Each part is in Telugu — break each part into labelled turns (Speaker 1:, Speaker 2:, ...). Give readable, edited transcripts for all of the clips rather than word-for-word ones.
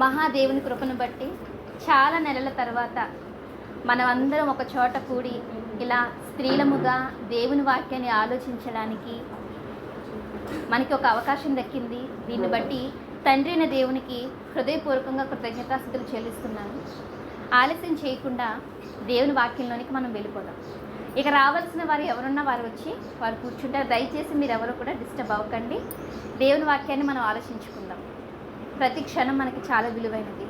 Speaker 1: మహాదేవుని కృపను బట్టి చాలా నెలల తర్వాత మనమందరం ఒక చోట కూడి ఇలా స్త్రీలముగా దేవుని వాక్యాన్ని ఆలోచించడానికి మనకి ఒక అవకాశం దక్కింది. దీన్ని బట్టి తండ్రి అయిన దేవునికి హృదయపూర్వకంగా కృతజ్ఞతాస్తుతులు చెల్లిస్తున్నాను. ఆలస్యం చేయకుండా దేవుని వాక్యంలోనికి మనం వెళ్ళిపోదాం. ఇక రావాల్సిన వారు ఎవరున్నా వారు వచ్చి వారు కూర్చుంటారు. దయచేసి మీరు ఎవరు కూడా డిస్టర్బ్ అవ్వకండి. దేవుని వాక్యాన్ని మనం ఆలోచించుకుందాం. ప్రతి క్షణం మనకి చాలా విలువైనది.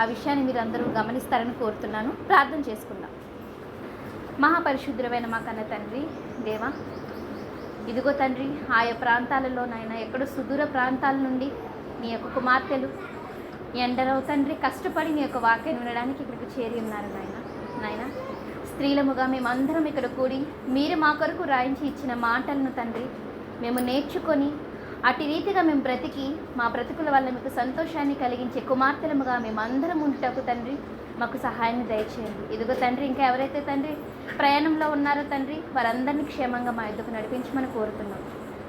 Speaker 1: ఆ విషయాన్ని మీరు అందరూ గమనిస్తారని కోరుతున్నాను. ప్రార్థన చేసుకుందాం. మహాపరిశుద్ధుడైన మా కన్న తండ్రి దేవా, ఇదిగో తండ్రి, ఆయా ప్రాంతాలలో నాయన ఎక్కడో సుదూర ప్రాంతాల నుండి నీ యొక్క కుమార్తెలు ఎండలో తండ్రి కష్టపడి నీ యొక్క వాక్యాన్ని వినడానికి ఇక్కడికి చేరి ఉన్నారు నాయన. స్త్రీలముగా మేమందరం ఇక్కడ కూడి మీరు మా కొరకు రాయించి ఇచ్చిన మాటలను తండ్రి మేము నేర్చుకొని అటు రీతిగా మేము బ్రతికి మా బ్రతుకుల వల్ల మీకు సంతోషాన్ని కలిగించే కుమార్తెలముగా మేమందరం ఉంటకు తండ్రి మాకు సహాయాన్ని దయచేయండి. ఇదిగో తండ్రి, ఇంకా ఎవరైతే తండ్రి ప్రయాణంలో ఉన్నారో తండ్రి వారందరినీ క్షేమంగా మా యొద్దకు నడిపించమని కోరుతున్నాం.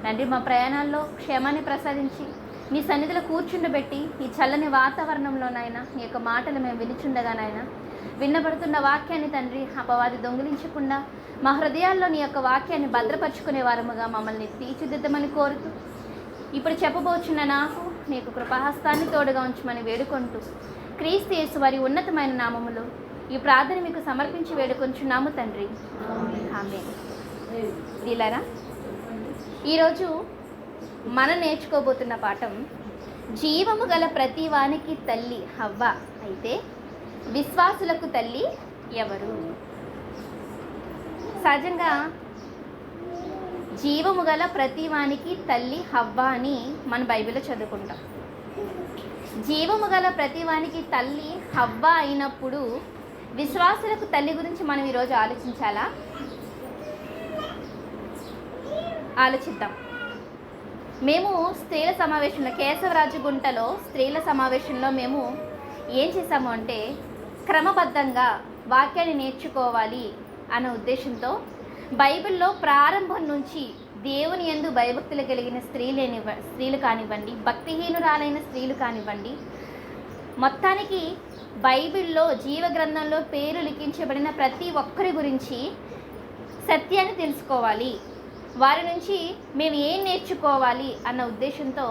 Speaker 1: తండ్రి, మా ప్రయాణాల్లో క్షేమాన్ని ప్రసాదించి మీ సన్నిధిలో కూర్చుండబెట్టి ఈ చల్లని వాతావరణంలోనైనా నీ యొక్క మాటలు మేము వినిచుండగానైనా విన్నబడుతున్న వాక్యాన్ని తండ్రి అపవాది దొంగిలించకుండా మా హృదయాల్లో నీ యొక్క వాక్యాన్ని భద్రపరుచుకునే వారముగా మమ్మల్ని తీర్చిదిద్దమని కోరుతూ ఇప్పుడు చెప్పబోచున్న నాకు నీకు కృపాహస్తాన్ని తోడుగా ఉంచమని వేడుకుంటూ క్రీస్తు యేసు వారి ఉన్నతమైన నామములో ఈ ప్రార్థన మీకు సమర్పించి వేడుకొంచున్నాము తండ్రి, ఆమేన్. దీలారా, ఈరోజు మనం నేర్చుకోబోతున్న పాఠం జీవము గల ప్రతి వానికి తల్లి హవ్వ అయితే విశ్వాసులకు తల్లి ఎవరు? సహజంగా జీవము గల ప్రతి వానికి తల్లి హవ్వ అని మన బైబిల్లో చదువుకుంటాం. జీవము గల ప్రతి వానికి తల్లి హవ్వ అయినప్పుడు విశ్వాసులకు తల్లి గురించి మనం ఈరోజు ఆలోచించాలా? ఆలోచిద్దాం. మేము స్త్రీల సమావేశంలో కేశవరాజుగుంటలో స్త్రీల సమావేశంలో మేము ఏం చేసాము అంటే క్రమబద్ధంగా వాక్యాన్ని నేర్చుకోవాలి అనే ఉద్దేశంతో బైబిల్లో ప్రారంభం నుంచి దేవుని యందు భయభక్తులు కలిగిన స్త్రీలు కానివ్వండి, భక్తిహీనురాలైన స్త్రీలు కానివ్వండి, మొత్తానికి బైబిల్లో జీవగ్రంథంలో పేరు లిఖించబడిన ప్రతి ఒక్కరి గురించి సత్యాన్ని తెలుసుకోవాలి, వారి నుంచి మేము ఏం నేర్చుకోవాలి అన్న ఉద్దేశంతో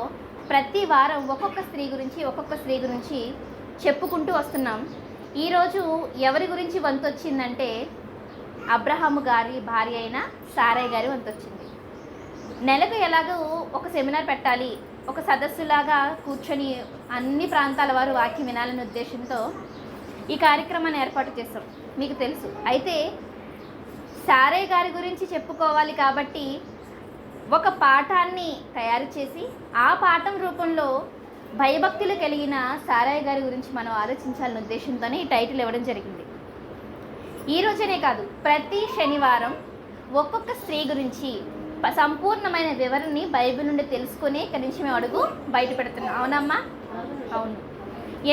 Speaker 1: ప్రతి వారం ఒక్కొక్క స్త్రీ గురించి చెప్పుకుంటూ వస్తున్నాం. ఈరోజు ఎవరి గురించి వంతు వచ్చిందంటే అబ్రహాము గారి భార్య అయిన సారయ్య గారి వంతు వచ్చింది. నెలకు ఎలాగో ఒక సెమినార్ పెట్టాలి, ఒక సదస్సులాగా కూర్చొని అన్ని ప్రాంతాల వారు వాక్యం వినాలనే ఉద్దేశంతో ఈ కార్యక్రమాన్ని ఏర్పాటు చేస్తాం. మీకు తెలుసు. అయితే సారయ్య గారి గురించి చెప్పుకోవాలి కాబట్టి ఒక పాఠాన్ని తయారు చేసి ఆ పాఠం రూపంలో భయభక్తులు కలిగిన సారయ్య గారి గురించి మనం ఆలోచించాలనే ఉద్దేశంతోనే ఈ టైటిల్ ఇవ్వడం జరిగింది. ఈ రోజునే కాదు, ప్రతి శనివారం ఒక్కొక్క స్త్రీ గురించి సంపూర్ణమైన వివరణని బైబిల్ నుండి తెలుసుకుని ఇక్కడి నుంచి మేము అడుగు బయట పెడుతున్నాం. అవునమ్మా? అవును.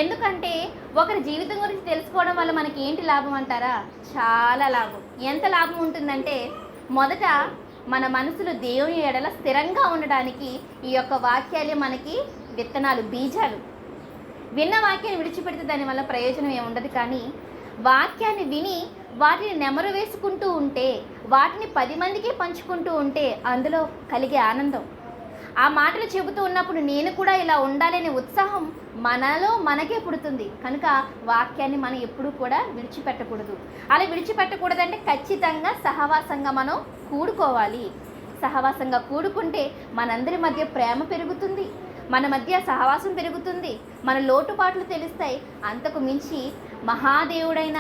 Speaker 1: ఎందుకంటే ఒకరి జీవితం గురించి తెలుసుకోవడం వల్ల మనకి ఏంటి లాభం అంటారా? చాలా లాభం. ఎంత లాభం ఉంటుందంటే, మొదట మన మనసులో దేవుని ఎడల స్థిరంగా ఉండడానికి ఈ యొక్క వాక్యాలే మనకి విత్తనాలు, బీజాలు. విన్న వాక్యాన్ని విడిచిపెడితే దానివల్ల ప్రయోజనం ఏముండదు. కానీ వాక్యాన్ని విని వాటిని నెమరు వేసుకుంటూ ఉంటే, వాటిని 10 మందికి పంచుకుంటూ ఉంటే అందులో కలిగే ఆనందం, ఆ మాటలు చెబుతూ ఉన్నప్పుడు నేను కూడా ఇలా ఉండాలనే ఉత్సాహం మనలో మనకే పుడుతుంది. కనుక వాక్యాన్ని మనం ఎప్పుడూ కూడా విడిచిపెట్టకూడదు. అలా విడిచిపెట్టకూడదంటే ఖచ్చితంగా సహవాసంగా మనం కూడుకోవాలి. సహవాసంగా కూడుకుంటే మనందరి మధ్య ప్రేమ పెరుగుతుంది, మన మధ్య సహవాసం పెరుగుతుంది, మన లోటుపాట్లు తెలుస్తాయి. అంతకు మించి మహాదేవుడైన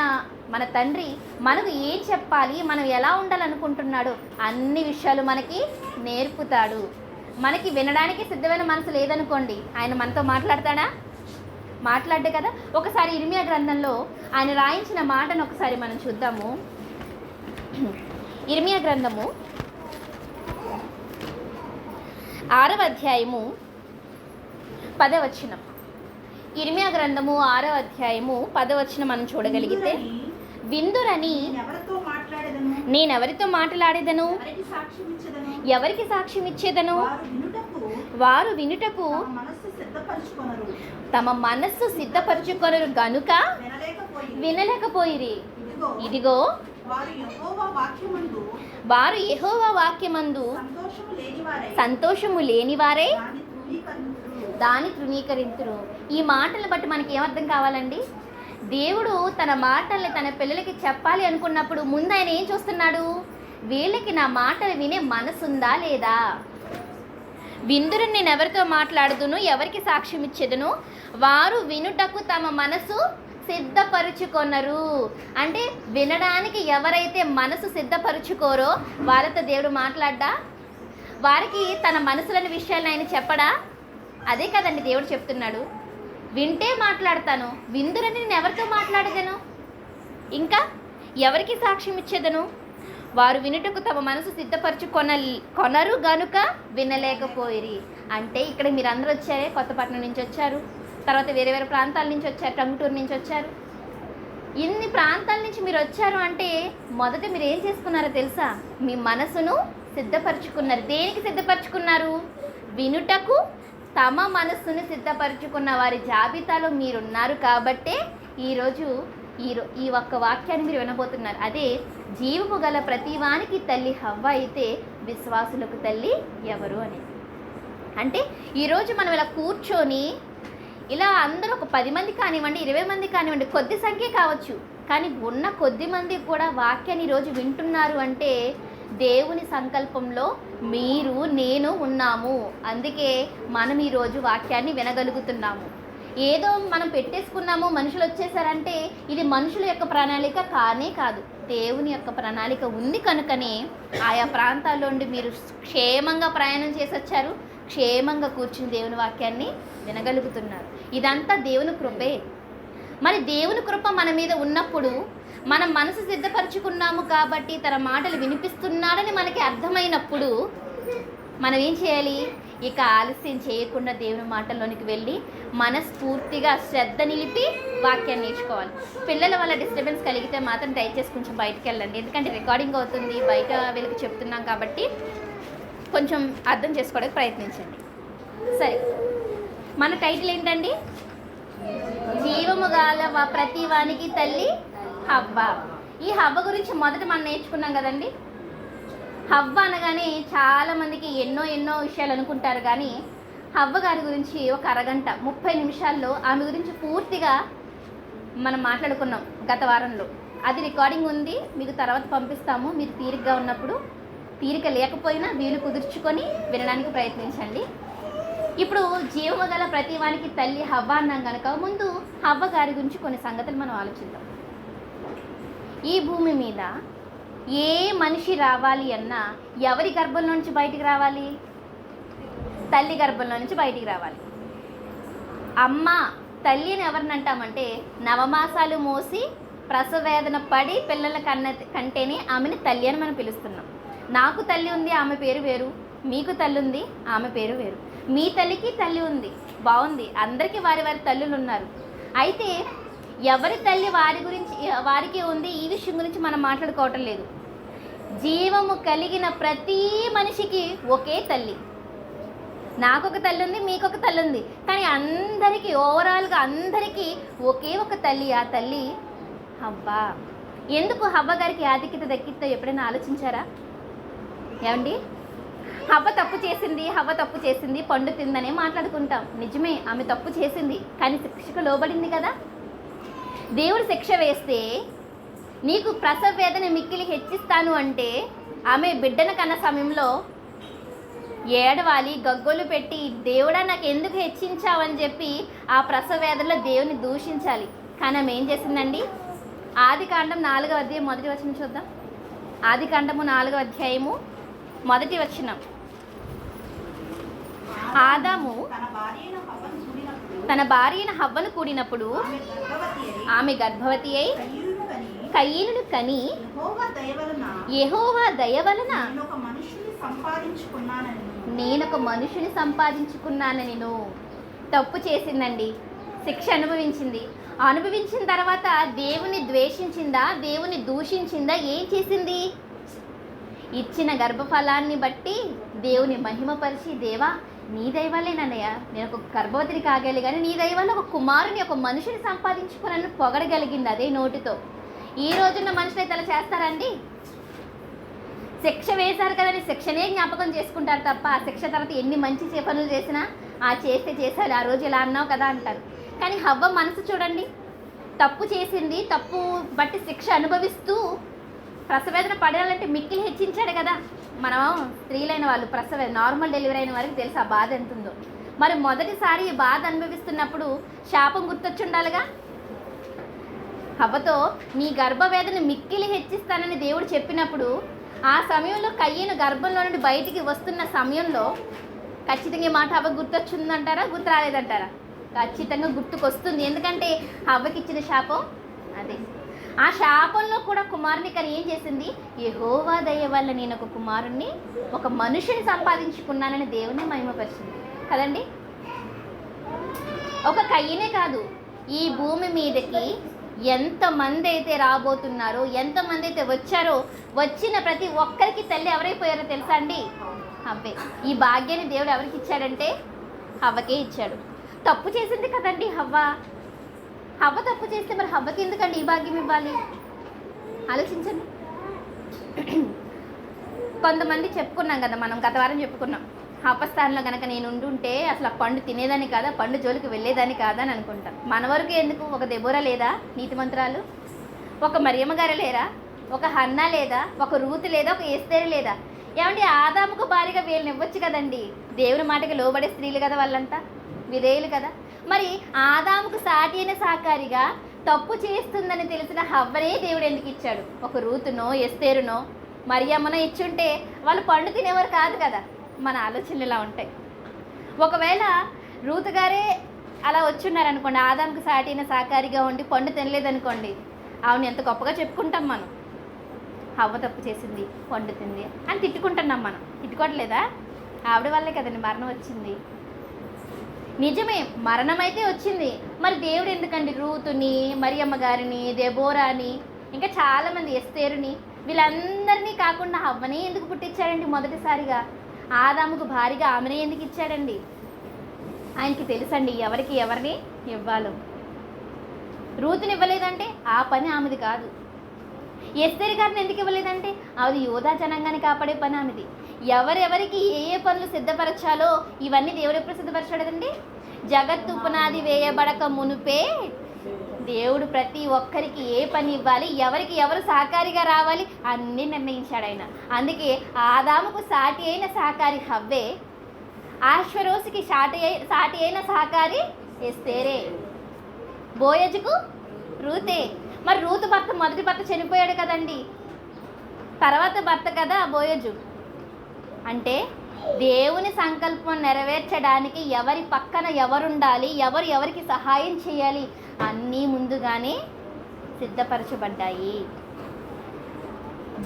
Speaker 1: మన తండ్రి మనకు ఏం చెప్పాలి, మనం ఎలా ఉండాలనుకుంటున్నాడో అన్ని విషయాలు మనకి నేర్పుతాడు. మనకి వినడానికి సిద్ధమైన మనసు లేదనుకోండి, ఆయన మనతో మాట్లాడతాడా? మాట్లాడ్డు కదా. ఒకసారి ఇర్మియా గ్రంథంలో ఆయన రాయించిన మాటను ఒకసారి మనం చూద్దాము. ఇర్మియా గ్రంథము 6వ అధ్యాయము 10వ వచనం. ఇర్మియా గ్రంథము 6వ అధ్యాయము 10వ వచనం మనం చూడగలిగితే, విందురని నేనెవరితో మాట్లాడేదను, ఎవరికి సాక్ష్యం ఇచ్చేదను, వారు వినుటకు తమ మనస్సు సిద్ధపరచుకొనరు గనుక వినలేకపోయిరి. ఇదిగో వారు యెహోవా వాక్యమందు సంతోషము లేనివారే దాన్ని తృణీకరింతురు. ఈ మాటలు బట్టి మనకి ఏమర్థం కావాలండి? దేవుడు తన మాటల్ని తన పిల్లలకి చెప్పాలి అనుకున్నప్పుడు ముందు ఆయన ఏం చూస్తున్నాడు? వీళ్ళకి నా మాటలు వినే మనసుందా లేదా? విందురు నేను ఎవరితో మాట్లాడుదును, ఎవరికి సాక్ష్యం ఇచ్చేదను, వారు వినుటకు తమ మనసు సిద్ధపరుచుకొనరు. అంటే వినడానికి ఎవరైతే మనసు సిద్ధపరుచుకోరో వాళ్ళతో దేవుడు మాట్లాడ్డా? వారికి తన మనసులోని విషయాలను ఆయన చెప్పడా? అదే కదండి దేవుడు చెప్తున్నాడు. వింటే మాట్లాడతాను, విందురని నేను ఎవరితో మాట్లాడదను, ఇంకా ఎవరికి సాక్ష్యం ఇచ్చేదను, వారు వినుటకు తమ మనసు సిద్ధపరచుకొనరు గనుక వినలేకపోయిరి. అంటే ఇక్కడ మీరు అందరూ వచ్చారే, కొత్తపట్నం నుంచి వచ్చారు, తర్వాత వేరే వేరే ప్రాంతాల నుంచి వచ్చారు, టంగుటూరు నుంచి వచ్చారు. ఇన్ని ప్రాంతాల నుంచి మీరు వచ్చారు అంటే మొదట మీరు ఏం చేసుకున్నారో తెలుసా? మీ మనసును సిద్ధపరచుకున్నారు. దేనికి సిద్ధపరచుకున్నారు? వినుటకు తమ మనస్సును సిద్ధపరచుకున్న వారి జాబితాలో మీరున్నారు. కాబట్టే ఈరోజు ఈ ఒక్క వాక్యాన్ని మీరు వినబోతున్నారు. అదే జీవము గల ప్రతివానికి తల్లి హవ్వ అయితే విశ్వాసులకు తల్లి ఎవరు అనేది. అంటే ఈరోజు మనం ఇలా కూర్చొని ఇలా అందరూ ఒక 10 మంది కానివ్వండి, 20 మంది కానివ్వండి, కొద్ది సంఖ్య కావచ్చు, కానీ ఉన్న కొద్ది మంది కూడా వాక్యాన్ని ఈరోజు వింటున్నారు అంటే దేవుని సంకల్పంలో మీరు నేను ఉన్నాము. అందుకే మనం ఈరోజు వాక్యాన్ని వినగలుగుతున్నాము. ఏదో మనం పెట్టేసుకున్నాము, మనుషులు వచ్చేసారంటే ఇది మనుషుల యొక్క ప్రణాళిక కానే కాదు, దేవుని యొక్క ప్రణాళిక ఉంది. కనుకనే ఆయా ప్రాంతాల్లో నుండి మీరు క్షేమంగా ప్రయాణం చేసి వచ్చారు, క్షేమంగా కూర్చుని దేవుని వాక్యాన్ని వినగలుగుతున్నారు. ఇదంతా దేవుని కృపే. మరి దేవుని కృప మన మీద ఉన్నప్పుడు మనం మనసు సిద్ధపరచుకున్నాము కాబట్టి తన మాటలు వినిపిస్తున్నాడని మనకి అర్థమైనప్పుడు మనం ఏం చేయాలి? ఇక ఆలస్యం చేయకుండా దేవుని మాటల్లోనికి వెళ్ళి మనస్ఫూర్తిగా శ్రద్ధ నిలిపి వాక్యాన్ని నేర్చుకోవాలి. పిల్లల వల్ల డిస్టర్బెన్స్ కలిగితే మాత్రం దయచేసి కొంచెం బయటికి వెళ్ళండి, ఎందుకంటే రికార్డింగ్ అవుతుంది, బయట వీళ్ళకి చెప్తున్నాం కాబట్టి కొంచెం అర్థం చేసుకోవడానికి ప్రయత్నించండి. సరే, మన టైటిల్ ఏంటండి? జీవము గల ప్రతి వానికి తల్లి హవ్వ. ఈ హవ్వ గురించి మొదట మనం నేర్చుకున్నాం కదండి. హవ్వ అనగానే చాలామందికి ఎన్నో విషయాలు అనుకుంటారు, కానీ హవ్వ గారి గురించి ఒక అరగంట 30 నిమిషాల్లో ఆమె గురించి పూర్తిగా మనం మాట్లాడుకున్నాం గత వారంలో. అది రికార్డింగ్ ఉంది, మీకు తర్వాత పంపిస్తాము. మీరు తీరికగా ఉన్నప్పుడు, తీరిక లేకపోయినా వీలు కుదుర్చుకొని వినడానికి ప్రయత్నించండి. ఇప్పుడు జీవము గల ప్రతి వానికి తల్లి హవ్వ అన్నాం కనుక ముందు హవ్వ గారి గురించి కొన్ని సంగతులు మనం ఆలోచిద్దాం. ఈ భూమి మీద ఏ మనిషి రావాలి అన్నా ఎవరి గర్భంలో నుంచి బయటికి రావాలి? తల్లి గర్భంలో నుంచి బయటికి రావాలి. అమ్మ తల్లిని ఎవరిని అంటామంటే నవమాసాలు మోసి ప్రసవేదన పడి పిల్లల కంటేనే ఆమెని తల్లి అని మనం పిలుస్తున్నాం. నాకు తల్లి ఉంది, ఆమె పేరు వేరు. మీకు తల్లి ఉంది, ఆమె పేరు వేరు. మీ తల్లికి తల్లి ఉంది, బాగుంది. అందరికీ వారి తల్లులు ఉన్నారు. అయితే ఎవరి తల్లి వారికి ఉంది, ఈ విషయం గురించి మనం మాట్లాడుకోవటం లేదు. జీవము కలిగిన ప్రతి మనిషికి ఒకే తల్లి. నాకొక తల్లి ఉంది, మీకొక తల్లి ఉంది, కానీ అందరికీ ఓవరాల్గా అందరికీ ఒకే ఒక తల్లి. ఆ తల్లి హవ్వ. ఎందుకు హవ్వ గారికి ఆధిక్యత దక్కితో ఎప్పుడైనా ఆలోచించారా? ఏమండి, హవ్వ తప్పు చేసింది, పండు తిందనే మాట్లాడుకుంటాం. నిజమే, ఆమె తప్పు చేసింది, కానీ శిక్షకు లోబడింది కదా. దేవుడు శిక్ష వేస్తే నీకు ప్రసవ వేదన మిక్కిలి హెచ్చిస్తాను అంటే ఆమె బిడ్డను కన్న సమయంలో ఏడవాలి, గగ్గోలు పెట్టి దేవుడా నాకు ఎందుకు హెచ్చించావని చెప్పి ఆ ప్రసవ వేదనలో దేవుని దూషించాలి. కానీ ఆమె ఏం చేసిందండి? ఆదికాండం 4వ అధ్యాయం 1వ వచనం చూద్దాం. ఆదికాండము 4వ అధ్యాయము 1వ వచనం. ఆదాము తన భార్య అయిన హవ్వను కూడినప్పుడు ఆమె గర్భవతి అయి కయీనును కని యెహోవా దయ వలన నేనొక మనుషుని సంపాదించుకున్నానని తప్పు చేసిందండి. శిక్ష అనుభవించిన తర్వాత దేవుని ద్వేషించిందా, దేవుని దూషించిందా? ఏం చేసింది? ఇచ్చిన గర్భఫలాన్ని బట్టి దేవుని మహిమపరిచి, దేవా నీ దయవల్లేనన్నయ్య నేను ఒక గర్భవతిని కాగలి, కానీ నీ దయవల్ల ఒక కుమారుని, ఒక మనిషిని సంపాదించుకున్నాను పొగడగలిగింది అదే నోటితో. ఈ రోజున్న మనుషులు అయితే అలా చేస్తారండి? శిక్ష వేశారు కదని శిక్షనే జ్ఞాపకం చేసుకుంటారు తప్ప ఆ శిక్ష తర్వాత ఎన్ని మంచి పనులు చేసినా చేస్తే చేశారు, ఆ రోజు ఇలా అన్నావు కదా అంటారు. కానీ హవ్వ మనసు చూడండి, తప్పు చేసింది, తప్పు బట్టి శిక్ష అనుభవిస్తూ ప్రసవేదన పడాలంటే మిక్కిలి హెచ్చించాడు కదా. మనం స్త్రీలైన వాళ్ళు నార్మల్ డెలివరీ అయిన వారికి తెలుసు ఆ బాధ ఎంత ఉందో. మరి మొదటిసారి ఈ బాధ అనుభవిస్తున్నప్పుడు శాపం గుర్తొచ్చి ఉండాలిగా. హవ్వతో నీ గర్భవేదన మిక్కిలి హెచ్చిస్తానని దేవుడు చెప్పినప్పుడు ఆ సమయంలో కయ్యను గర్భంలో నుండి బయటికి వస్తున్న సమయంలో ఖచ్చితంగా ఈ మాట హవ్వ గుర్తొచ్చిందంటారా, గుర్తు రాలేదంటారా? ఖచ్చితంగా గుర్తుకొస్తుంది. ఎందుకంటే హవ్వకి ఇచ్చిన శాపం అదే. ఆ శాపంలో కూడా కుమారుని కానీ ఏం చేసింది? యెహోవా దయ వల్ల నేను ఒక కుమారుణ్ణి, ఒక మనుషుని సంపాదించుకున్నానని దేవుని మహిమపరిచింది కదండి. ఒక కయ్యనే కాదు, ఈ భూమి మీదకి ఎంతమంది అయితే రాబోతున్నారో, ఎంతమంది అయితే వచ్చారో, వచ్చిన ప్రతి ఒక్కరికి తల్లి ఎవరైపోయారో తెలుసా అండి? హవ్వే. ఈ భాగ్యాన్ని దేవుడు ఎవరికి ఇచ్చాడంటే హవ్వకే ఇచ్చాడు. తప్పు చేసింది కదండి హవ్వ. హవ్వ తప్పు చేస్తే మరి హవ్వకి ఎందుకండి ఈ భాగ్యం ఇవ్వాలి? ఆలోచించండి. కొంతమంది చెప్పుకున్నాం కదా, మనం గత వారం చెప్పుకున్నాం, హవ్వ స్థానంలో కనుక నేను ఉండుంటే అసలు ఆ పండు తినేదాన్ని కాదా, పండు జోలికి వెళ్ళేదాన్ని కాదా అని అనుకుంటాం. మన వరకు ఎందుకు? ఒక దెబోరా లేదా నీతిమంతురాలు? ఒక మరియమ్మ గారు లేరా? ఒక హన్నా లేదా? ఒక రూతు లేదా? ఒక ఎస్తేరు లేదా? ఏమంటే ఆదాముకు భారీగా వీళ్ళని ఇవ్వచ్చు కదండి. దేవుని మాటకి లోబడే స్త్రీలు కదా వాళ్ళంతా, విధేయులు కదా. మరి ఆదాముకు సాటి అయిన సహకారిగా తప్పు చేస్తుందని తెలిసిన హవ్వనే దేవుడు ఎందుకు ఇచ్చాడు? ఒక రూతునో ఎస్తేరునో మరియమ్మనో ఇచ్చుంటే వాళ్ళు పండు తినేవారు కాదు కదా. మన ఆలోచనలు ఇలా ఉంటాయి. ఒకవేళ రూతు గారే అలా వచ్చున్నారనుకోండి, ఆదాముకు సాటి అయిన సహకారిగా ఉండి పండు తినలేదనుకోండి, ఆవిడ ఎంత గొప్పగా చెప్పుకుంటాం మనం. హవ్వ తప్పు చేసింది, పండు తింది అని తిట్టుకుంటున్నాం మనం. తిట్టుకోవట్లేదా? ఆవిడ వల్లే కదండి మరణం వచ్చింది. నిజమే, మరణం అయితే వచ్చింది. మరి దేవుడు ఎందుకండి రూతుని, మరియమ్మ గారిని, దెబోరాని, ఇంకా చాలామంది ఎస్తేరుని, వీళ్ళందరినీ కాకుండా హవ్వనే ఎందుకు పుట్టించాడండి? మొదటిసారిగా ఆదాముకు భారీగా ఆమెనే ఎందుకు ఇచ్చాడండి? ఆయనకి తెలుసండి ఎవరికి ఎవరిని ఇవ్వాలో. రూతుని ఇవ్వలేదంటే ఆ పని ఆమెది కాదు. ఎస్తేరు గారిని ఎందుకు ఇవ్వలేదంటే అది యోధా జనాంగాన్ని కాపాడే పని ఆమెది. ఎవరెవరికి ఏ ఏ పనులు సిద్ధపరచాలో ఇవన్నీ దేవుడు ఎప్పుడు సిద్ధపరచాడండి? జగత్తు పునాది వేయబడక మునుపే దేవుడు ప్రతి ఒక్కరికి ఏ పని ఇవ్వాలి, ఎవరికి ఎవరు సహకారిగా రావాలి అన్నీ నిర్ణయించాడు ఆయన. అందుకే ఆదాముకు సాటి అయిన సహకారి హవ్వే, ఆశ్వరోసుకి సాటి అయిన సహకారి ఎస్తేరే, బోయజుకు రూతే. మరి రూతు భర్త మొదటి భర్త చనిపోయాడు కదండి, తర్వాత భర్త కదా బోయజు. అంటే దేవుని సంకల్పం నెరవేర్చడానికి ఎవరి పక్కన ఎవరుండాలి, ఎవరికి సహాయం చేయాలి అన్నీ ముందుగానే సిద్ధపరచబడ్డాయి.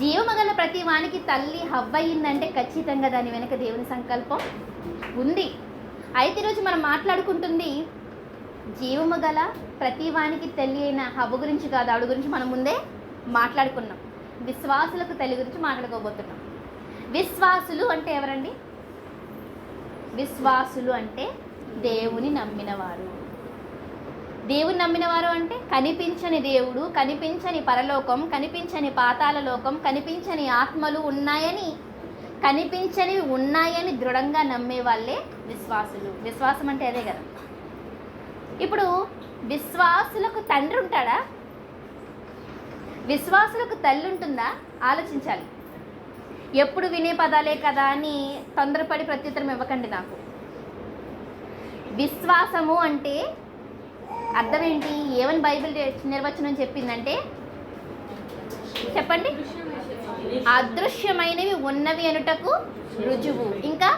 Speaker 1: జీవమగల ప్రతి వానికి తల్లి హవ్వ అయిందంటే ఖచ్చితంగా దాని వెనుక దేవుని సంకల్పం ఉంది. అయితే ఈరోజు మనం మాట్లాడుకుంటుంది జీవము గల ప్రతి వానికి తల్లి అయిన హవ్వ గురించి కాదు, ఆవిడ గురించి మనం ముందే మాట్లాడుకున్నాం. విశ్వాసులకు తల్లి గురించి మాట్లాడుకోబోతున్నాం. విశ్వాసులు అంటే ఎవరండి? విశ్వాసులు అంటే దేవుని నమ్మినవారు. దేవుని నమ్మినవారు అంటే కనిపించని దేవుడు, కనిపించని పరలోకం, కనిపించని పాతాళ లోకం, కనిపించని ఆత్మలు కనిపించనివి ఉన్నాయని దృఢంగా నమ్మే వాళ్ళే విశ్వాసులు. విశ్వాసం అంటే అదే కదా. ఇప్పుడు విశ్వాసులకు తండ్రి ఉంటాడా? విశ్వాసులకు తల్లి ఉంటుందా? ఆలోచించాలి. ఎప్పుడు వినే పదాలే కదా అని తొందరపడి ప్రత్యుత్తరం ఇవ్వకండి నాకు. విశ్వాసము అంటే అర్థం ఏంటి? ఏమని బైబిల్ నిర్వచనం చెప్పిందంటే చెప్పండి. అదృశ్యమైనవి ఉన్నవి అనుటకు రుజువు, ఇంకా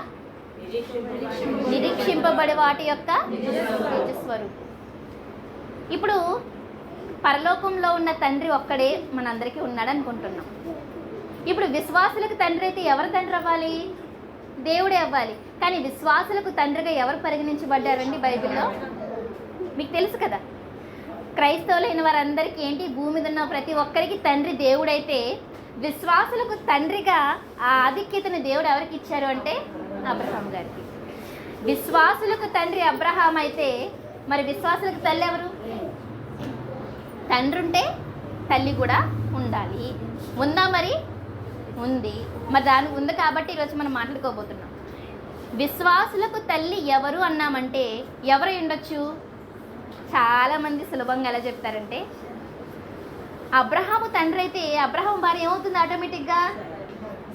Speaker 1: నిరీక్షింపబడే వాటి యొక్క నిజస్వరూపం. ఇప్పుడు పరలోకంలో ఉన్న తండ్రి ఒక్కడే మనందరికీ ఉన్నాడు అనుకుంటున్నాం. ఇప్పుడు విశ్వాసులకు తండ్రి అయితే ఎవరు తండ్రి అవ్వాలి? దేవుడే అవ్వాలి. కానీ విశ్వాసులకు తండ్రిగా ఎవరు పరిగణించబడ్డారండి బైబిల్లో? మీకు తెలుసు కదా. క్రైస్తవులైన వారందరికీ ఏంటి, భూమి మీద ఉన్న ప్రతి ఒక్కరికి తండ్రి దేవుడైతే విశ్వాసులకు తండ్రిగా ఆ ఆధిక్యతను దేవుడు ఎవరికి ఇచ్చారు అంటే అబ్రహాం గారికి. విశ్వాసులకు తండ్రి అబ్రహాం అయితే మరి విశ్వాసులకు తల్లి ఎవరు? తండ్రి ఉంటే తల్లి కూడా ఉండాలి. ఉందా? మరి ఉంది. మరి దాని ఉంది కాబట్టి ఈరోజు మనం మాట్లాడుకోబోతున్నాం. విశ్వాసులకు తల్లి ఎవరు అన్నామంటే ఎవరు ఉండొచ్చు? చాలామంది సులభంగా ఎలా చెప్తారంటే అబ్రహాము తండ్రి అయితే అబ్రహాం భార్య ఏమవుతుంది? ఆటోమేటిక్గా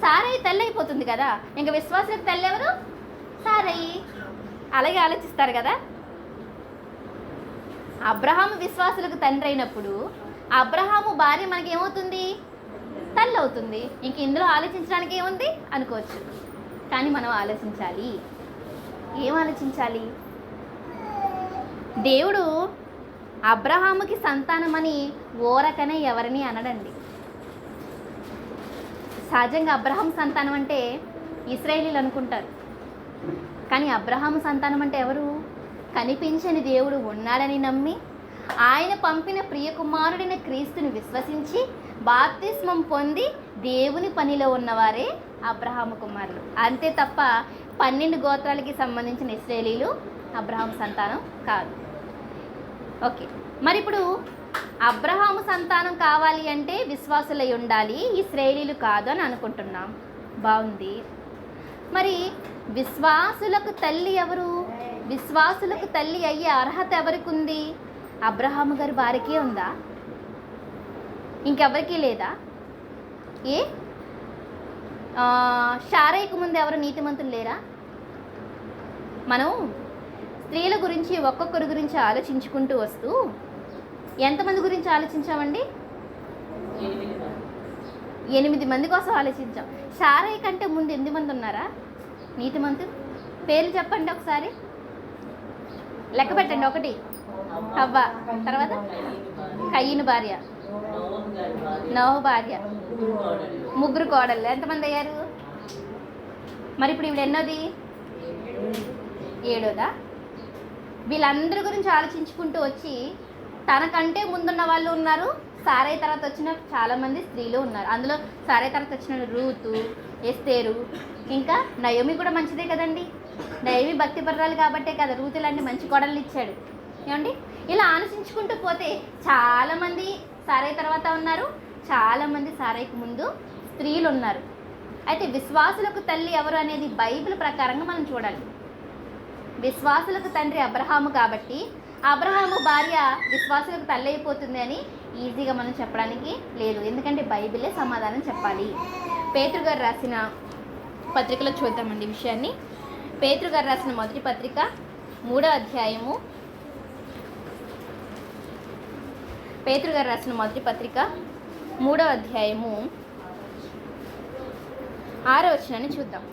Speaker 1: సారయి తల్లి అయిపోతుంది కదా. ఇంకా విశ్వాసులకు తల్లి ఎవరు? సారయి. అలాగే ఆలోచిస్తారు కదా. అబ్రహాము విశ్వాసులకు తండ్రి అయినప్పుడు అబ్రహాము భార్య మనకి ఏమవుతుంది? తల్లి అవుతుంది. ఇంక ఇందులో ఆలోచించడానికి ఏముంది అనుకోవచ్చు. కానీ మనం ఆలోచించాలి. ఏం ఆలోచించాలి? దేవుడు అబ్రహాముకి సంతానమని ఓరకనే ఎవరిని అనడండి. సహజంగా అబ్రహాం సంతానం అంటే ఇశ్రాయేలీలు అనుకుంటారు. కానీ అబ్రహాము సంతానం అంటే ఎవరు? కనిపించని దేవుడు ఉన్నాడని నమ్మి ఆయన పంపిన ప్రియకుమారుడైన క్రీస్తుని విశ్వసించి బాప్తిస్మం పొంది దేవుని పనిలో ఉన్నవారే అబ్రహాము కుమారులు. అంతే తప్ప 12 గోత్రాలకి సంబంధించిన ఇశ్రాయేలీలు అబ్రహాము సంతానం కాదు. ఓకే, మరి ఇప్పుడు అబ్రహాము సంతానం కావాలి అంటే విశ్వాసులై ఉండాలి, ఇశ్రాయేలీలు కాదు అని అనుకుంటున్నాం. బాగుంది. మరి విశ్వాసులకు తల్లి ఎవరు? విశ్వాసులకు తల్లి అయ్యే అర్హత ఎవరికి ఉంది? అబ్రహాము గారి భార్యకే ఉందా? ఇంకెవరికీ లేదా? ఏ షారైకు ముందు ఎవరు నీతిమంతులు లేరా? మనం స్త్రీల గురించి ఒక్కొక్కరి గురించి ఆలోచించుకుంటూ వస్తూ ఎంతమంది గురించి ఆలోచించామండి? 8 మంది కోసం ఆలోచించాం. షారై కంటే ముందు 8 మంది ఉన్నారా నీతిమంతులు? పేర్లు చెప్పండి ఒకసారి, లెక్క పెట్టండి. 1 హవ్వ, తర్వాత కయీను భార్య, నోహు భార్య, 3 కోడళ్ళు. ఎంతమంది అయ్యారు? మరి ఇప్పుడు ఇవి ఎన్నోది? 7దా? వీళ్ళందరి గురించి ఆలోచించుకుంటూ వచ్చి తనకంటే ముందున్న వాళ్ళు ఉన్నారు, సారై తర్వాత వచ్చిన చాలామంది స్త్రీలు ఉన్నారు. అందులో సారై తర్వాత వచ్చిన రూతు, ఎస్తేరు, ఇంకా నయోమి కూడా మంచిదే కదండి. నయోమి భక్తిపరాలు కాబట్టే కదా రూతు లాంటి మంచి కోడళ్ళు ఇచ్చాడు. ఏమండి? ఇలా ఆలోచించుకుంటూ పోతే చాలామంది సారై తర్వాత ఉన్నారు, చాలామంది సారైకి ముందు స్త్రీలు ఉన్నారు. అయితే విశ్వాసులకు తల్లి ఎవరు అనేది బైబిల్ ప్రకారంగా మనం చూడాలి. విశ్వాసులకు తండ్రి అబ్రహాము కాబట్టి అబ్రహాము భార్య విశ్వాసులకు తల్లి అయిపోతుంది అని ఈజీగా మనం చెప్పడానికి లేదు. ఎందుకంటే బైబిలే సమాధానం చెప్పాలి. పేతురు గారు రాసిన పత్రికలో చూద్దామండి ఈ విషయాన్ని. పేతురు గారు రాసిన మొదటి పత్రిక 3వ అధ్యాయము. పేతురు గారు రాసిన మొదటి పత్రిక 3వ అధ్యాయము 6వ వచనాన్ని చూద్దాం.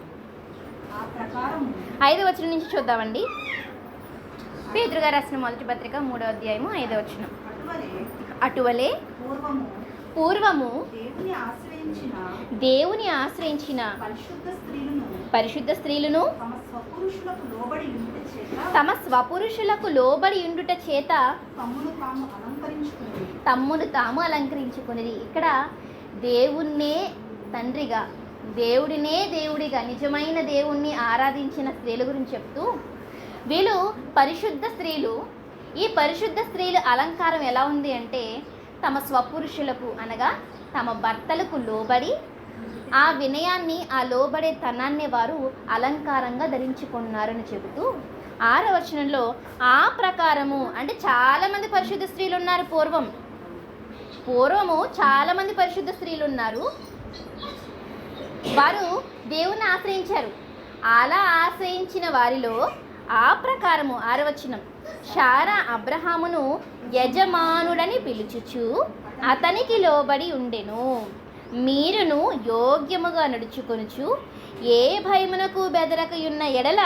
Speaker 1: 5వ వచనం నుంచి చూద్దామండి. పేతురు గారు రాసిన మొదటి పత్రిక 3వ అధ్యాయము 5వ వచనం. అటువలే పూర్వము దేవుని ఆశ్రయించిన పరిశుద్ధ స్త్రీలను తమ స్వపురుషులకు లోబడి ఉండుట చేత తమ్మును తాము అలంకరించుకునేది. ఇక్కడ దేవుణ్ణే తండ్రిగా, దేవుడినే దేవుడిగా, నిజమైన దేవుణ్ణి ఆరాధించిన స్త్రీల గురించి చెప్తూ వీళ్ళు పరిశుద్ధ స్త్రీలు. ఈ పరిశుద్ధ స్త్రీల అలంకారం ఎలా ఉంది అంటే తమ స్వపురుషులకు అనగా తమ భర్తలకు లోబడి ఆ వినయాన్ని, ఆ లోబడే తనాన్ని వారు అలంకారంగా ధరించుకున్నారని చెబుతూ 6వ వచనంలో ఆ ప్రకారము అంటే చాలామంది పరిశుద్ధ స్త్రీలు ఉన్నారు. పూర్వము చాలామంది పరిశుద్ధ స్త్రీలు ఉన్నారు. వారు దేవుని ఆశ్రయించారు. అలా ఆశ్రయించిన వారిలో ఆ ప్రకారము 6వ వచనం శారా అబ్రహామును యజమానుడని పిలుచుచు అతనికి లోబడి ఉండెను. మీరును యోగ్యముగా నడుచుకొనుచు ఏ భయమునకు బెదరకయున్న ఎడల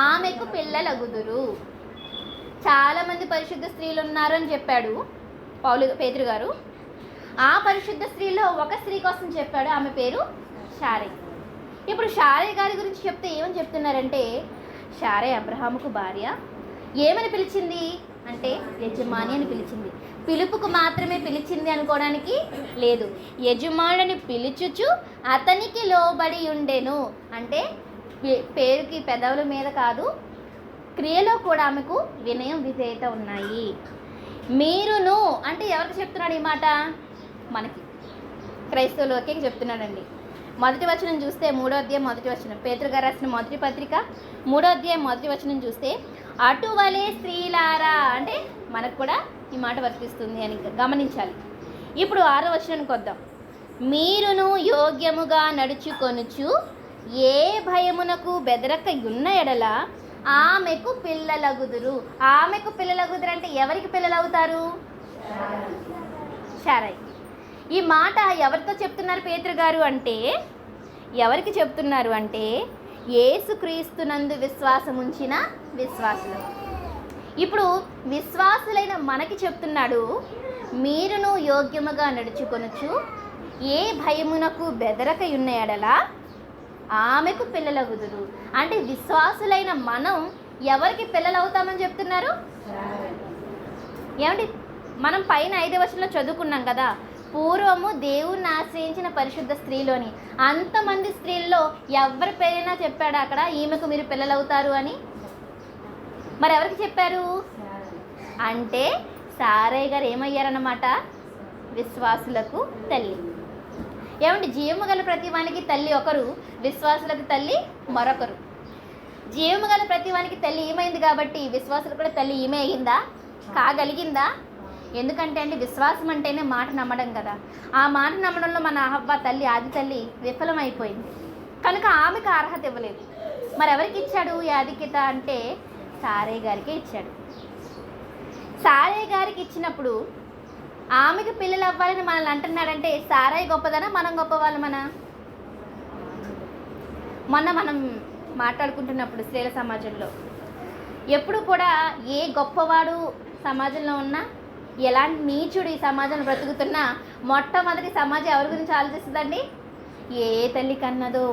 Speaker 1: ఆమెకు పిల్లలగుదురు. చాలామంది పరిశుద్ధ స్త్రీలు ఉన్నారు అని చెప్పాడు పేతురు గారు. ఆ పరిశుద్ధ స్త్రీలో ఒక స్త్రీ కోసం చెప్పాడు, ఆమె పేరు శారై. ఇప్పుడు శారై గారి గురించి చెప్తే ఏమని చెప్తున్నారంటే శారై అబ్రహాముకు భార్య. ఏమని పిలిచింది అంటే యజమాని అని పిలిచింది. పిలుపుకు మాత్రమే పిలిచింది అనుకోవడానికి లేదు. యజమానుని పిలుచుచు అతనికి లోబడి ఉండెను అంటే పేరుకి పెదవుల మీద కాదు, క్రియలో కూడా ఆమెకు వినయం విధేయత ఉన్నాయి. మీరును అంటే ఎవరికి చెప్తున్నాడు ఈ మాట? మనకి క్రైస్తవులకే చెప్తున్నాడండి. మొదటి వచనం చూస్తే 3వ అధ్యాయం మొదటి వచనం, పేతురు గారు రాసిన మొదటి పత్రిక 3వ అధ్యాయం మొదటి వచనం చూస్తే అటువలే స్త్రీలారా అంటే మనకు కూడా ఈ మాట వర్తిస్తుంది అని గమనించాలి. ఇప్పుడు 6వ వచనానికి వద్దాం. మీరును యోగ్యముగా నడుచుకొనుచు ఏ భయమునకు బెదరక ఉన్న ఎడల ఆమెకు పిల్లలగుదురు. ఆమెకు పిల్లలగుదురు అంటే ఎవరికి పిల్లలు అవుతారు? శారై. ఈ మాట ఎవరితో చెప్తున్నారు పేతురు గారు అంటే, ఎవరికి చెప్తున్నారు అంటే యేసుక్రీస్తునందు విశ్వాసం ఉంచిన విశ్వాసులు. ఇప్పుడు విశ్వాసులైన మనకి చెప్తున్నాడు, మీరును యోగ్యముగా నడుచుకొనుచు ఏ భయమునకు బెదరక ఉన్న ఎడల ఆమెకు పిల్లలగుదురు. అంటే విశ్వాసులైన మనం ఎవరికి పిల్లలు అవుతామని చెప్తున్నారు? ఏమండి, మనం పైన 5వ వచనంలో చదువుకున్నాం కదా, పూర్వము దేవుణ్ణి ఆశ్రయించిన పరిశుద్ధ స్త్రీలోని అంతమంది స్త్రీల్లో ఎవరి పేరైనా చెప్పాడు అక్కడ ఈమెకు మీరు పిల్లలు అవుతారు అని? మరి ఎవరికి చెప్పారు అంటే సారై గారు ఏమయ్యారన్నమాట? విశ్వాసులకు తల్లి. ఏమండి, జీవము గల ప్రతి వానికి తల్లి ఒకరు, విశ్వాసులకు తల్లి మరొకరు. జీవము గల ప్రతి వానికి తల్లి ఏమైంది కాబట్టి విశ్వాసులకు కూడా తల్లి ఈమె అయ్యిందా? కాగలిగిందా? ఎందుకంటే అండి విశ్వాసం అంటేనే మాట నమ్మడం కదా. ఆ మాట నమ్మడంలో మన హవ్వ తల్లి, ఆది తల్లి విఫలమైపోయింది కనుక ఆమెకు అర్హత ఇవ్వలేదు. మరి ఎవరికి ఇచ్చాడు ఈ ఆధిక్యత అంటే సారై గారికి ఇచ్చాడు. సారై గారికి ఇచ్చినప్పుడు ఆమెకు పిల్లలు అవ్వాలని మనల్ని అంటున్నాడంటే సారై గొప్పదనా మనం గొప్పవాళ్ళమనా? మనం మాట్లాడుకుంటున్నప్పుడు స్త్రీల సమాజంలో ఎప్పుడు కూడా ఏ గొప్పవాడు సమాజంలో ఉన్నా, ఎలాంటి నీచుడు ఈ సమాజంలో బ్రతుకుతున్నా మొట్టమొదటి సమాజం ఎవరి గురించి ఆలోచిస్తుందండి? ఏ తల్లి కన్నదో,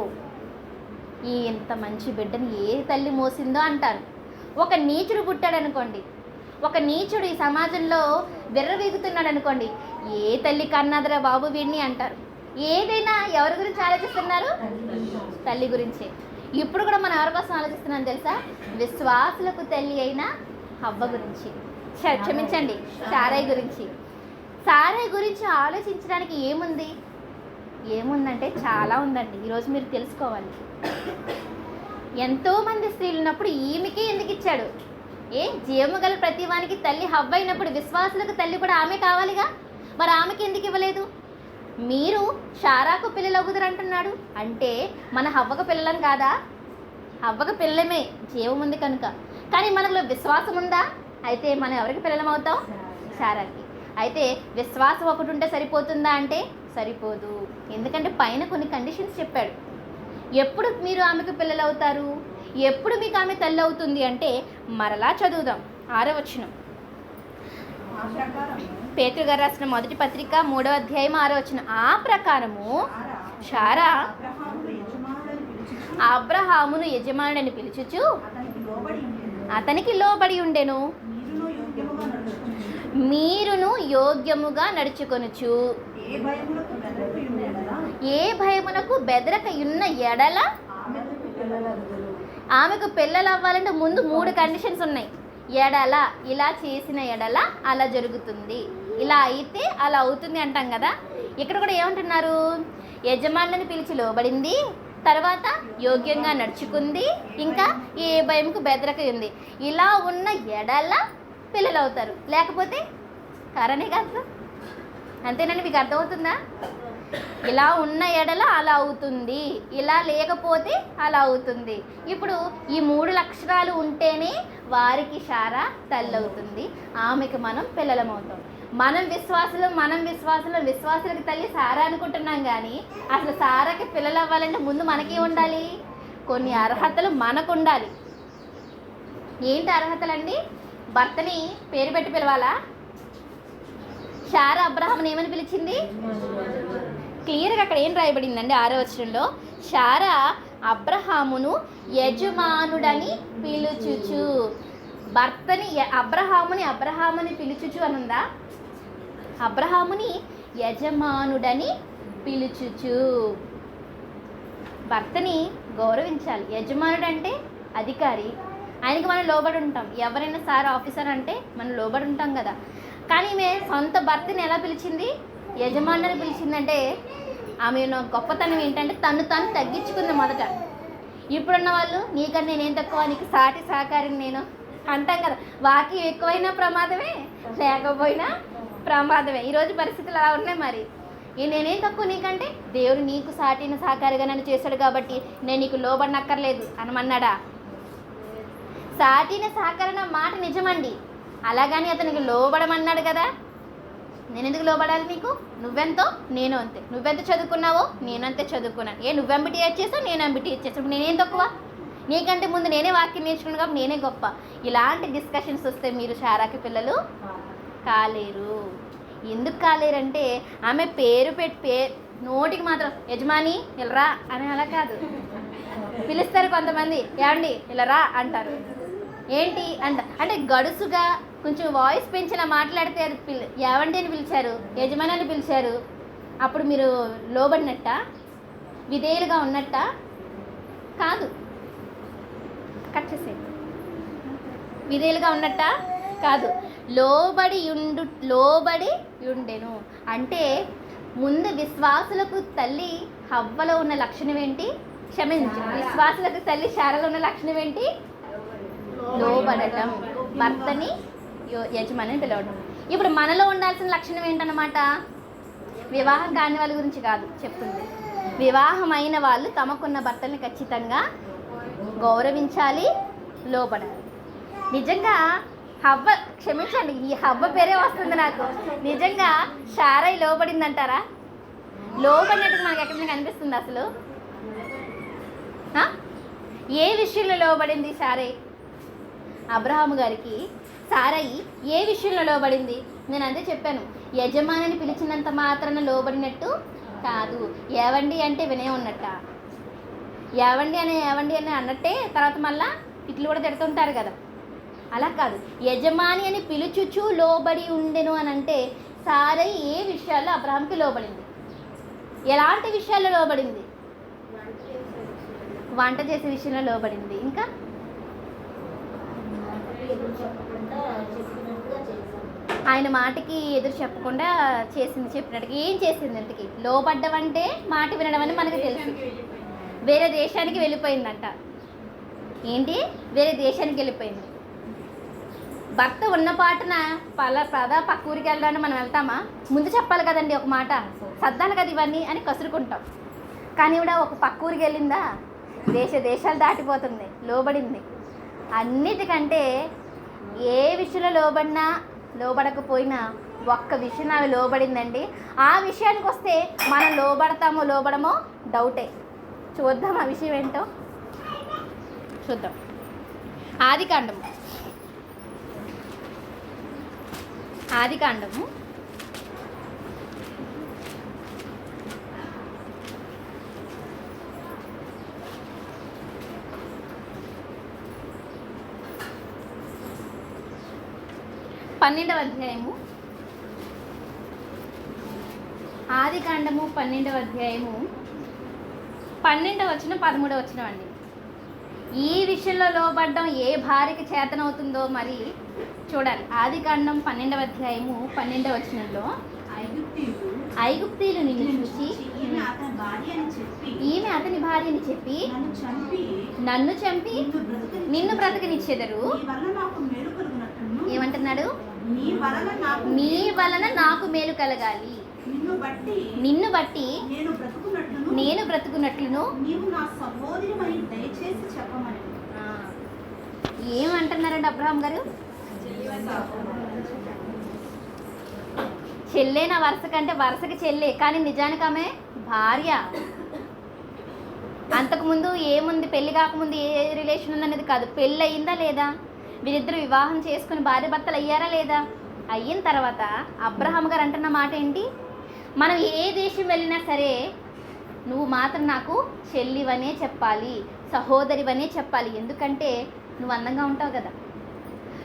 Speaker 1: ఈ ఇంత మంచి బిడ్డని ఏ తల్లి మోసిందో అంటారు. ఒక నీచుడు పుట్టాడు అనుకోండి, ఒక నీచుడు ఈ సమాజంలో విర్రవీగుతున్నాడు అనుకోండి, ఏ తల్లి కన్నదరా బాబు వీడిని అంటారు. ఏదైనా ఎవరి గురించి ఆలోచిస్తున్నారు? తల్లి గురించే. ఇప్పుడు కూడా మనం ఎవరి కోసం ఆలోచిస్తున్నాం తెలుసా? విశ్వాసులకు తల్లి అయిన హవ్వ గురించి, క్షమించండి సారై గురించి. సారై గురించి ఆలోచించడానికి ఏముందంటే చాలా ఉందండి. ఈరోజు మీరు తెలుసుకోవాలి. ఎంతోమంది స్త్రీలు ఉన్నప్పుడు ఈమెకి ఎందుకు ఇచ్చాడు? జీవము గల ప్రతి వానికి తల్లి హవ్వ అయినప్పుడు విశ్వాసులకు తల్లి కూడా ఆమె కావాలిగా. మరి ఆమెకి ఎందుకు ఇవ్వలేదు? మీరు శారాకు పిల్లలు అవుదురు అంటున్నాడు అంటే మన హవ్వకు పిల్లలం కాదా? హవ్వకు పిల్లలమే, జీవం ఉంది కనుక. కానీ మనలో విశ్వాసం ఉందా? అయితే మనం ఎవరికి పిల్లలం అవుతాం? శారాకి. అయితే విశ్వాసం ఒకటి ఉంటే సరిపోతుందా అంటే సరిపోదు. ఎందుకంటే పైన కొన్ని కండిషన్స్ చెప్పాడు. ఎప్పుడు మీరు ఆమెకు పిల్లలు అవుతారు, ఎప్పుడు మీకు ఆమె తల్లి అవుతుంది అంటే మరలా చదువుదాం. 6వ వచనం, పేతురు గారు రాసిన మొదటి పత్రిక 3వ అధ్యాయం 6వ వచనం. ఆ ప్రకారము శారా అబ్రహామును యజమానుడని పిలుచుచు అతనికి లోబడి ఉండెను. మీరును యోగ్యముగా నడుచుకొనుచు ఏ భయమునకు బెదరక ఉన్న ఎడల ఆమెకు పిల్లలు అవ్వాలంటే ముందు 3 కండిషన్స్ ఉన్నాయి. ఎడల, ఇలా చేసిన ఎడల అలా జరుగుతుంది, ఇలా అయితే అలా అవుతుంది అంటాం కదా. ఇక్కడ కూడా ఏమంటున్నారు? యజమానులను పిలిచి లోబడింది, తర్వాత యోగ్యంగా నడుచుకుంది, ఇంకా ఏ భయంకు బెదరక ఉంది. ఇలా ఉన్న ఎడల పిల్లలు అవుతారు, లేకపోతే కారణే కాదు. అంతేనండి, మీకు అర్థమవుతుందా? ఇలా ఉన్న ఎడల అలా అవుతుంది, ఇలా లేకపోతే అలా అవుతుంది. ఇప్పుడు ఈ 3 లక్షణాలు ఉంటేనే వారికి శారా తల్లి అవుతుంది, ఆమెకు మనం పిల్లలం అవుతాం. మనం విశ్వాసులకు తల్లి సారా అనుకుంటున్నాం కానీ అసలు సారాకి పిల్లలు అవ్వాలంటే ముందు మనకి ఉండాలి, కొన్ని అర్హతలు మనకు ఉండాలి. ఏంటి అర్హతలండి? భర్తని పేరు పెట్టి పిలవాలా? శారా అబ్రహాముని ఏమని పిలిచింది? క్లియర్గా అక్కడ ఏం రాయబడిందండి 6వ వచనంలో? శారా అబ్రహామును యజమానుడని పిలుచుచు. భర్తని అబ్రహాముని పిలుచుచు అని ఉందా? అబ్రహాముని యజమానుడని పిలుచుచు. భర్తని గౌరవించాలి. యజమానుడు అంటే అధికారి, ఆయనకి మనం లోబడి ఉంటాం. ఎవరైనా సార్ ఆఫీసర్ అంటే మనం లోబడి ఉంటాం కదా. కానీ ఈమె సొంత భర్తని ఎలా పిలిచింది? యజమానుని పిలిచిందంటే ఆమె గొప్పతనం ఏంటంటే తను తగ్గించుకుంది మొదట. ఇప్పుడున్న వాళ్ళు నీకన్నా నేనేం తక్కువ, నీకు సాటి సహకారిని నేను అంటాం కదా. వాక్యం ఎక్కువైనా ప్రమాదమే, లేకపోయినా ప్రమాదమే. ఈరోజు పరిస్థితులు అలా ఉన్నాయి. మరి నేనేం తక్కువ నీకంటే, దేవుడు నీకు సాటిన సహకారిగా నన్ను చేశాడు కాబట్టి నేను నీకు లోబడినక్కర్లేదు అనమన్నాడా? సాటిన సహకారణ మాట నిజమండి. అలాగని అతనికి లోబడమన్నాడు కదా. నేను ఎందుకు లోబడాలి నీకు? నువ్వెంతో నేను అంతే. నువ్వెంత చదువుకున్నావో నేను అంతే చదువుకున్నాను. నువ్వు ఎంబీటీఎస్ చేసావు, నేను ఎంబీటీఎస్ చేసావు. నేనేం తక్కువ? నీకంటే ముందు నేనే వాక్యం నేర్చుకున్నాను కాబట్టి నేనే గొప్ప. ఇలాంటి డిస్కషన్స్ వస్తే మీరు శారాకి పిల్లలు కాలేరు. ఎందుకు కాలేరంటే ఆమె పేరు నోటికి మాత్రం యజమాని ఇలరా అని అలా కాదు. పిలుస్తారు కొంతమంది, ఏమండి ఇలరా అంటారు. ఏంటి అంటే గడుసుగా కొంచెం వాయిస్ పెంచిన మాట్లాడితే అది ఏవండి అని పిలిచారు, యజమాని అని పిలిచారు. అప్పుడు మీరు లోబడినట్ట, విధేయులుగా ఉన్నట్ట కాదు. కట్ చేసేయండి. విధేయులుగా ఉన్నట్ట కాదు. లోబడి ఉండెను అంటే ముందు విశ్వాసులకు తల్లి హవ్వలో ఉన్న లక్షణం ఏంటి? విశ్వాసులకు తల్లి శారలో ఉన్న లక్షణం ఏంటి? లోబడటం, భర్తని యజమానిని పిలవడం. ఇప్పుడు మనలో ఉండాల్సిన లక్షణం ఏంటన్నమాట? వివాహం కాని వాళ్ళ గురించి కాదు చెప్తుంది. వివాహమైన వాళ్ళు తమకున్న భర్తల్ని ఖచ్చితంగా గౌరవించాలి, లోబడాలి. నిజంగా హవ్వ, క్షమించండి ఈ హవ్వ పేరే వస్తుంది నాకు. నిజంగా శారై లోబడిందంటారా? లోబడినట్టుగా మనకి ఎక్కడ కనిపిస్తుంది అసలు? ఏ విషయంలో లోబడింది శారై? అబ్రహాము గారికి శారయి ఏ విషయంలో లోబడింది? నేను అంతే చెప్పాను, యజమానిని పిలిచినంత మాత్రాన లోబడినట్టు కాదు. ఏవండి అంటే వినే ఉన్నట్ట. ఏవండి అని అన్నట్టే తర్వాత మళ్ళా ఇట్లు కూడా తిడుతుంటారు కదా. అలా కాదు, యజమాని అని పిలుచుచు లోబడి ఉండెను అని అంటే శారయి ఏ విషయాల్లో అబ్రహాంకి లోబడింది? ఎలాంటి విషయాల్లో లోబడింది? వంట చేసే విషయంలో లోబడింది. ఇంకా ఆయన మాటకి ఎదురు చెప్పకుండా చేసింది, చెప్పినట్టుగా ఏం చేసింది? ఇంతకి లోబడ్డం అంటే మాట వినడం అని మనకు తెలుసు. వేరే దేశానికి వెళ్ళిపోయిందంట. ఏంటి? వేరే దేశానికి వెళ్ళిపోయింది. భర్త ఉన్న పాటన పక్క ఊరికి వెళ్ళడానికి మనం వెళ్తామా? ముందు చెప్పాలి కదండి ఒక మాట, సర్దాలి కదా ఇవన్నీ అని కసురుకుంటాం. కానీ ఇవిడ ఒక పక్క ఊరికి వెళ్ళిందా? దేశాలు దాటిపోతుంది, లోబడింది. అన్నిటికంటే ఏ విషయంలో లోబడకపోయినా ఒక్క విషయం ఆమె లోబడిందండి. ఆ విషయానికి వస్తే మనం లోబడమో డౌటే. చూద్దాం ఆ విషయం ఏంటో చూద్దాం. ఆదికాండము 12వ అధ్యాయము. ఆదికాండము 12వ అధ్యాయము 12వ వచనం 13వ వచనం అండి. ఈ విషయంలో లోబడ్డం ఏ భార్యకి చేతనవుతుందో మరి చూడాలి. ఆదికాండం 12వ అధ్యాయము 12వ వచనంలో, ఐగుప్తీయులు నిన్ను చూసి ఈమె అతని భార్య అని చెప్పి నన్ను చంపి నిన్ను బ్రతకనిచ్చెదరు. ఏమంటున్నాడు? నీ వలన నాకు మేలు కలగాలి, నిన్ను బట్టి నేను బ్రతుకున్నట్లును. ఏమంటున్నారండి అబ్రహాం గారు? చెల్లె నా వరుస కంటే వరుసకి చెల్లె, కానీ నిజానికి ఆమె భార్య. అంతకుముందు ఏముంది, పెళ్లి కాకముందు ఏ రిలేషన్ ఉందనేది కాదు, పెళ్ళి అయిందా లేదా, వీరిద్దరు వివాహం చేసుకుని భార్య భర్తలు అయ్యారా లేదా? అయిన తర్వాత అబ్రహాం గారు అంటున్న మాట ఏంటి? మనం ఏ దేశం వెళ్ళినా సరే నువ్వు మాత్రం నాకు చెల్లివనే చెప్పాలి, సహోదరివనే చెప్పాలి. ఎందుకంటే నువ్వు అందంగా ఉంటావు కదా.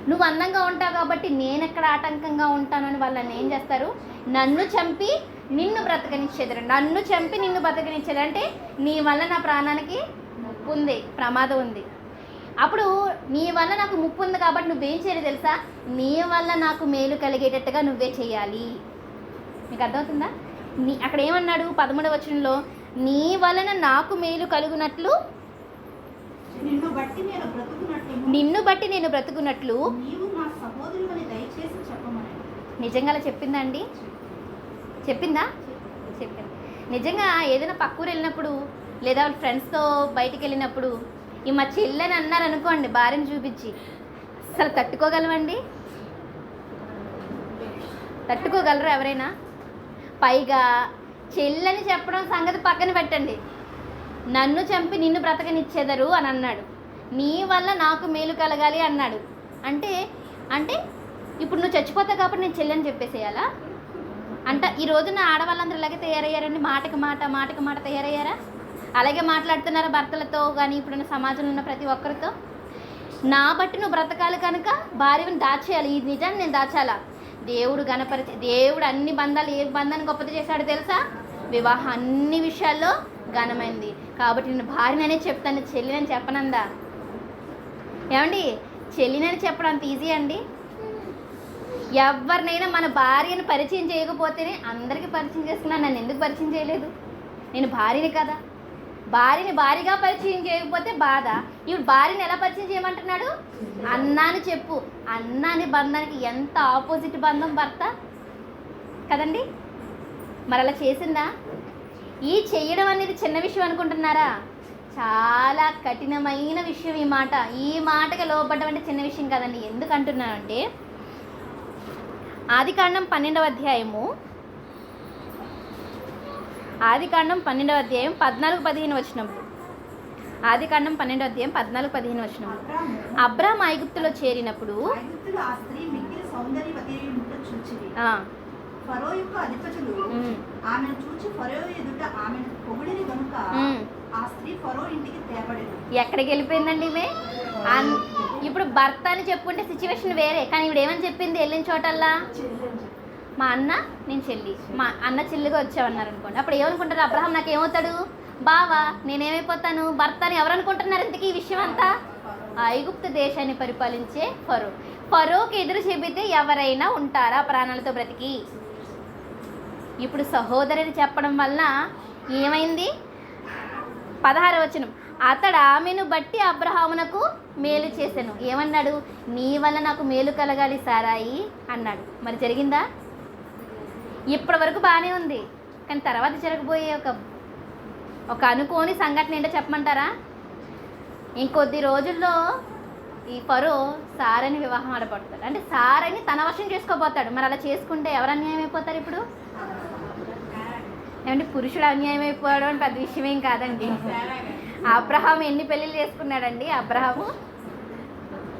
Speaker 1: నువ్వు అందంగా ఉంటావు కాబట్టి నేను ఎక్కడ ఆటంకంగా ఉంటానని వాళ్ళని ఏం చేస్తారు? నన్ను చంపి నిన్ను బ్రతకనిచ్చేదారు. నన్ను చంపి నిన్ను బ్రతకనిచ్చేది అంటే నీ వల్ల నా ప్రాణానికి ముప్పు ఉంది, ప్రమాదం ఉంది. అప్పుడు నీ వల్ల నాకు ముప్పు ఉంది కాబట్టి నువ్వేం చేయాలి తెలుసా, నీ వల్ల నాకు మేలు కలిగేటట్టుగా నువ్వే చేయాలి. మీకు అర్థమవుతుందా? అక్కడ ఏమన్నాడు 13వ వచనంలో, నీ వలన నాకు మేలు కలుగునట్లు
Speaker 2: నిన్ను బట్టి నేను బ్రతుకున్నట్లు నీవు నా సహోదరుని దయచేసి చెప్పమని.
Speaker 1: నిజంగా అలా చెప్పిందా అండి? చెప్పిందా? చెప్పింది. నిజంగా ఏదైనా పక్కూరు వెళ్ళినప్పుడు లేదా వాళ్ళ ఫ్రెండ్స్తో బయటికి వెళ్ళినప్పుడు ఈ మా చెల్లెని అన్నారు అనుకోండి, భార్యను చూపించి, అసలు తట్టుకోగలవండి? తట్టుకోగలరు ఎవరైనా? పైగా చెల్లెని చెప్పడం సంగతి పక్కన పెట్టండి, నన్ను చంపి నిన్ను బ్రతకనిచ్చేదరు అని అన్నాడు, నీ వల్ల నాకు మేలు కలగాలి అన్నాడు. అంటే అంటే ఇప్పుడు నువ్వు చచ్చిపోతావు కాబట్టి నేను చెల్లెని చెప్పేసేయాలా అంట? ఈ రోజున ఆడవాళ్ళందరూ ఇలాగే తయారయ్యారండి, మాటకి మాట తయారయ్యారా? అలాగే మాట్లాడుతున్నారా భర్తలతో కానీ ఇప్పుడున్న సమాజంలో ఉన్న ప్రతి ఒక్కరితో? నా బట్టి నువ్వు బ్రతకాలి కనుక భార్యను దాచేయాలి, ఈ నిజాన్ని నేను దాచాలా? దేవుడు అన్ని బంధాలు, ఏ బంధాన్ని గొప్పది చేశాడు తెలుసా? వివాహం అన్ని విషయాల్లో ఘనమైంది. కాబట్టి నేను భార్యననే చెప్తాను, చెల్లినని చెప్పనందా? ఏమండి, చెల్లినని చెప్పడం అంత ఈజీ అండి? ఎవరినైనా మన భార్యను పరిచయం చేయకపోతేనే అందరికీ పరిచయం చేసుకున్నాను, నన్ను ఎందుకు పరిచయం చేయలేదు? నేను భార్యని కదా. భార్యని భార్యగా పరిచయం చేయకపోతే బాధ. ఇప్పుడు భార్యని ఎలా పరిచయం చేయమంటున్నాడు? అన్నాని చెప్పు. అన్నాని బంధానికి ఎంత ఆపోజిట్ బంధం భర్త కదండి. మరి అలా చేసిందా? ఈ చెయ్యడం అనేది చిన్న విషయం అనుకుంటున్నారా? చాలా కఠినమైన విషయం. ఈ మాటకి లోపడ్డం అంటే చిన్న విషయం కదండి. ఎందుకు అంటున్నానంటే ఆదికాండం 12వ అధ్యాయం 14-15 వచనం. ఆదికాండం 12వ అధ్యాయం 14-15 వచనం. అబ్రాము ఐగుప్తులో చేరినప్పుడు
Speaker 2: ఫరో యొక్క అధిపతులు ఆమెను చూచి ఫరో ఎదుట ఆమెను పొగిడిని గనుక ఆ స్త్రీ ఫరో ఇంటికి తేబడెను.
Speaker 1: ఎక్కడికి వెళ్ళిపోయిందండి ఈమె? ఇప్పుడు భర్త అని చెప్పుకుంటే సిచ్యువేషన్ వేరే, కానీ ఇప్పుడు ఏమని చెప్పింది? వెళ్ళిన చోటల్లా మా అన్న నేను చెల్లి, మా అన్న చెల్లిగా వచ్చామన్నారు అనుకోండి. అప్పుడు ఏమనుకుంటారు? అబ్రహాం నాకేమవుతాడు? బావా. నేనేమైపోతాను? భర్త అని ఎవరు అనుకుంటున్నారు? ఇంతకీ ఈ విషయం అంతా ఐగుప్తు దేశాన్ని పరిపాలించే ఫరోకి ఎదురు చెబితే ఎవరైనా ఉంటారా ప్రాణాలతో బ్రతికి? ఇప్పుడు సహోదరిని చెప్పడం వల్ల ఏమైంది? 16వ వచనం. అతడు ఆమెను బట్టి అబ్రహామునకు మేలు చేశాను. ఏమన్నాడు? నీ వల్ల నాకు మేలు కలగాలి సారాయి అన్నాడు. మరి జరిగిందా? ఇప్పటి వరకు బాగానే ఉంది, కానీ తర్వాత జరగబోయే ఒక అనుకోని సంఘటన ఏంటో చెప్పమంటారా? ఇంకొద్ది రోజుల్లో ఈ ఫరో సారాని వివాహం ఆడబడతాడు. అంటే సారాని తన వశం చేసుకోబోతాడు. మరి అలా చేసుకుంటే ఎవరు అన్యాయం అయిపోతారు? ఇప్పుడు ఏమంటే పురుషుడు అన్యాయం అయిపోవడం అని పెద్ద విషయమేం కాదండి. అబ్రహాం ఎన్ని పెళ్ళిళ్ళు చేసుకున్నాడండి? అబ్రహాము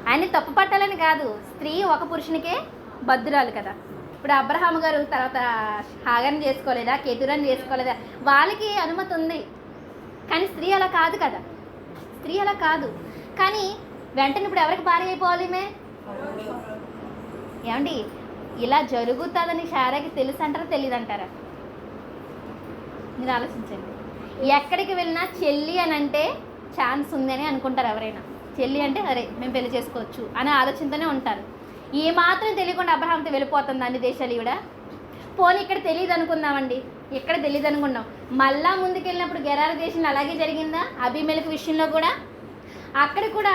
Speaker 1: ఆయన్ని తప్పు పట్టాలని కాదు, స్త్రీ ఒక పురుషునికే బద్దురాలు కదా. ఇప్పుడు అబ్రహాం గారు తర్వాత హాగర్ని చేసుకోలేదా, కేతురాన్ని చేసుకోలేదా? వాళ్ళకి అనుమతి ఉంది, కానీ స్త్రీ అలా కాదు కదా. స్త్రీ అలా కాదు, కానీ వెంటనే ఇప్పుడు ఎవరికి భార్య అయిపోవాలి? ఏమండి, ఇలా జరుగుతుందని శారాకి తెలుసు అంటారా తెలియదు అంటారా? మీరు ఆలోచించండి. ఎక్కడికి వెళ్ళినా చెల్లి అని అంటే ఛాన్స్ ఉందని అనుకుంటారు ఎవరైనా. చెల్లి అంటే అరే మేము పెళ్లి చేసుకోవచ్చు అనే ఆలోచనతోనే ఉంటారు. ఏ మాత్రం తెలియకుండా అబ్రహాంతో వెళ్ళిపోతుంది అన్ని దేశాలు ఈవిడ. పోనీ ఇక్కడ తెలియదు అనుకుందామండి, ఇక్కడ తెలియదు అనుకున్నాం. మళ్ళా ముందుకెళ్ళినప్పుడు గెరారు దేశంలో అలాగే జరిగిందా? అబీమెలెకు విషయంలో కూడా అక్కడ కూడా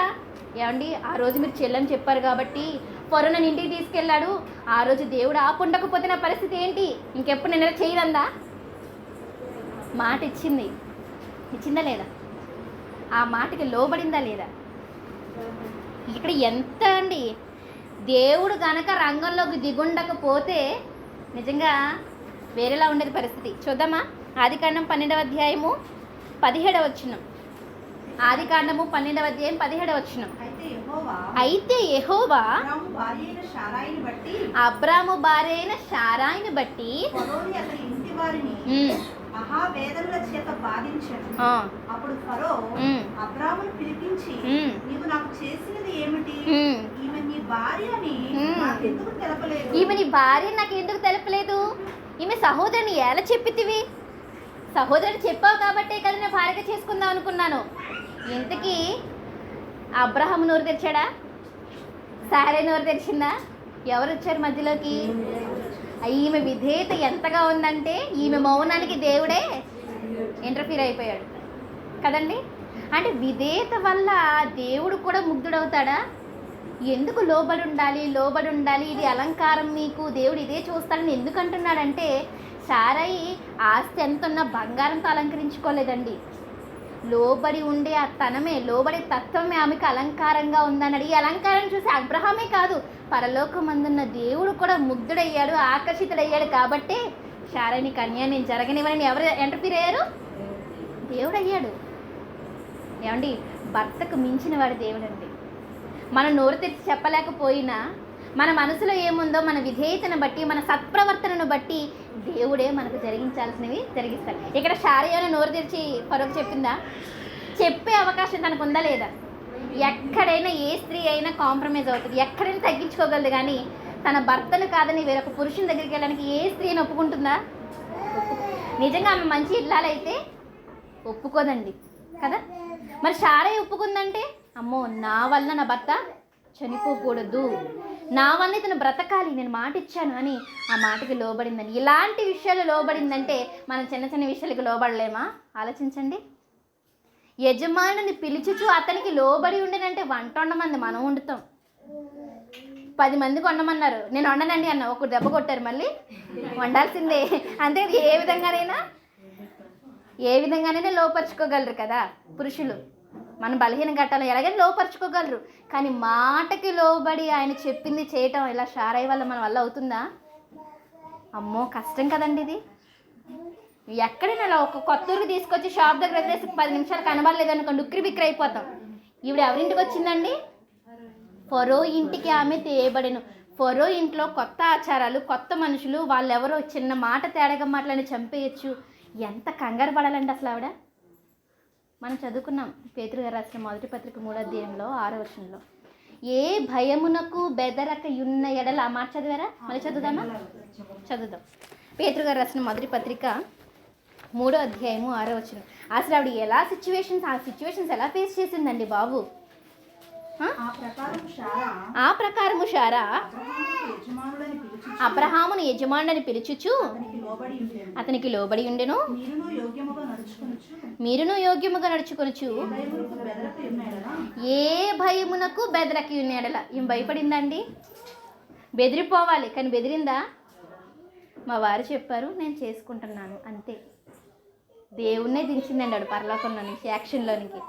Speaker 1: ఏమండి ఆ రోజు మీరు చెల్లని చెప్పారు కాబట్టి ఫరో నన్ను ఇంటికి తీసుకెళ్ళాడు, ఆ రోజు దేవుడు ఆపుండకపోతే నా పరిస్థితి ఏంటి? ఇంకెప్పుడు నేను చేయదందా? మాట ఇచ్చిందా లేదా? ఆ మాటకి లోబడిందా లేదా? ఇక్కడ ఎంత అండి, దేవుడు కనుక రంగంలోకి దిగుండకపోతే నిజంగా వేరేలా ఉండేది పరిస్థితి. చూద్దామా? ఆదికాండం 12వ అధ్యాయము 17వ వచనం. ఆదికాండము 12వ అధ్యాయం 17వ వచనం. అయితే యెహోవా అబ్రాము భార్య అయిన శారాయిని బట్టి
Speaker 2: మహావేదనల చేత బాధించాడు. అప్పుడు ఫరో అబ్రామును పిలిపించి నీవు నాకు చేసినది ఏమిటి? ఈమె నీ భార్య అని నాకు ఎందుకు తెలపలేదు?
Speaker 1: ఈమె నీ భార్య నాకు ఎందుకు తెలపలేదు? ఈమె సహోదరుని ఎలా చెప్పితివి? సహోదరుని చెప్పావు కాబట్టే కదా నేను భార్యగా చేసుకుందాం అనుకున్నాను. ఇంతకీ అబ్రహాము నోరు తెరిచాడా? సారే నోరు తెరిచిందా? ఎవరు వచ్చారు మధ్యలోకి? ఈమె విధేయత ఎంతగా ఉందంటే ఈమె మౌనానికి దేవుడే ఇంటర్ఫీర్ అయిపోయాడు కదండి. అంటే విధేయత వల్ల దేవుడు కూడా ముగ్ధుడవుతాడా? ఎందుకు లోబడి ఉండాలి, ఇది అలంకారం, మీకు దేవుడు ఇదే చూస్తాడని ఎందుకు అంటున్నాడంటే, సారాయి ఆస్తి ఎంత ఉన్నా బంగారంతో అలంకరించుకోలేదండి. లోబడి ఉండే ఆ తనమే, లోబడే తత్వమే ఆమెకు అలంకారంగా ఉందన్నాడు. ఈ అలంకారం చూసి అబ్రహామే కాదు, పరలోకమందున్న దేవుడు కూడా ముగ్ధుడయ్యాడు, ఆకర్షితుడయ్యాడు. కాబట్టి సారాయిని కన్య నేను జరగనివ్వని ఎవరు ఎంటర్ఫీర్ అయ్యారు? దేవుడు అయ్యాడు. ఏమండి, భర్తకు మించిన వాడు దేవుడు అండి. మనం నోరు తెచ్చి చెప్పలేకపోయినా మన మనసులో ఏముందో మన విధేయతను బట్టి, మన సత్ప్రవర్తనను బట్టి దేవుడే మనకు జరిగించాల్సినవి జరిగిస్తాడు. ఇక్కడ శారీయన నోరు తెరిచి పరోకు చెప్పిందా? చెప్పే అవకాశం తనకు ఉందా లేదా? ఎక్కడైనా ఏ స్త్రీ అయినా కాంప్రమైజ్ అవుతుంది, ఎక్కడైనా తగ్గించుకోగలదు. కానీ తన భర్తను కాదని వేరొక పురుషుని దగ్గరికి వెళ్ళడానికి ఏ స్త్రీని ఒప్పుకుంటుందా? నిజంగా ఆమె మంచి ఇల్లాలైతే ఒప్పుకోదండి కదా. మరి శారయ్య ఒప్పుకుందంటే, అమ్మో నా వల్ల నా భర్త చనిపోకూడదు, నా వల్ల ఇతను బ్రతకాలి, నేను మాట ఇచ్చాను అని ఆ మాటకి లోబడిందని. ఇలాంటి విషయాలు లోబడిందంటే మనం చిన్న చిన్న విషయాలకి లోబడలేమా? ఆలోచించండి. యజమానుని పిలుచుచు అతనికి లోబడి ఉండనంటే వంట వండమంది, మనం వండుతాం. 10 మందికి వండమన్నారు, నేను వండనండి అన్న, ఒక దెబ్బ కొట్టారు, మళ్ళీ వండాల్సిందే. అంతే. ఏ విధంగానైనా లోపరుచుకోగలరు కదా పురుషులు. మన బలహీన ఘట్టాలు ఎలాగైనా లోపరుచుకోగలరు. కానీ మాటకి లోబడి ఆయన చెప్పింది చేయటం ఇలా షారయ్య వల్ల మన వల్ల అవుతుందా? అమ్మో కష్టం కదండి ఇది. ఎక్కడైనా అలా ఒక కొత్త ఊరికి తీసుకొచ్చి షాప్ దగ్గర వదిలేసి 10 నిమిషాలు కనబడలేదు అనుకోండి, ఉక్కిరి బిక్కిరి అయిపోతాం. ఈవిడ ఎవరింటికి వచ్చిందండి? ఫరో ఇంటికి ఆమె తేయబడెను. ఫరో ఇంట్లో కొత్త ఆచారాలు, కొత్త మనుషులు, వాళ్ళెవరో చిన్న మాట తేడాగా మాటలని చంపేయచ్చు. ఎంత కంగారు పడాలండి అసలు ఆవిడ. మనం చదువుకున్నాం పేతురు గారు రాసిన మొదటి పత్రిక 3వ అధ్యాయంలో 6వ వచనంలో, ఏ భయమునకు బెదరక యున్న ఎడల. ఆ మాట చదివారా? మళ్ళీ చదువుదామా? చదువుదాం. పేతురు గారు రాసిన మొదటి పత్రిక 3వ అధ్యాయము 6వ వచనం. అసలు ఆవిడ ఎలా సిచ్యువేషన్స్ ఎలా ఫేస్ చేసిందండి బాబు. ఆ ప్రకారము శారా అబ్రహామును యజమానుడని పిలుచుచు అతనికి లోబడి ఉండెను, మీరును యోగ్యముగా నడుచుకొనుచు ఏ భయమునకు బెదరకి ఉన్నాడల. ఏం భయపడిందండి? బెదిరిపోవాలి, కానీ బెదిరిందా? మా వారు చెప్పారు, నేను చేసుకుంటున్నాను అంతే. దేవుణ్ణే దించిందండి ఆడు పరలోకంలో నుంచి, యాక్షన్లోనికి.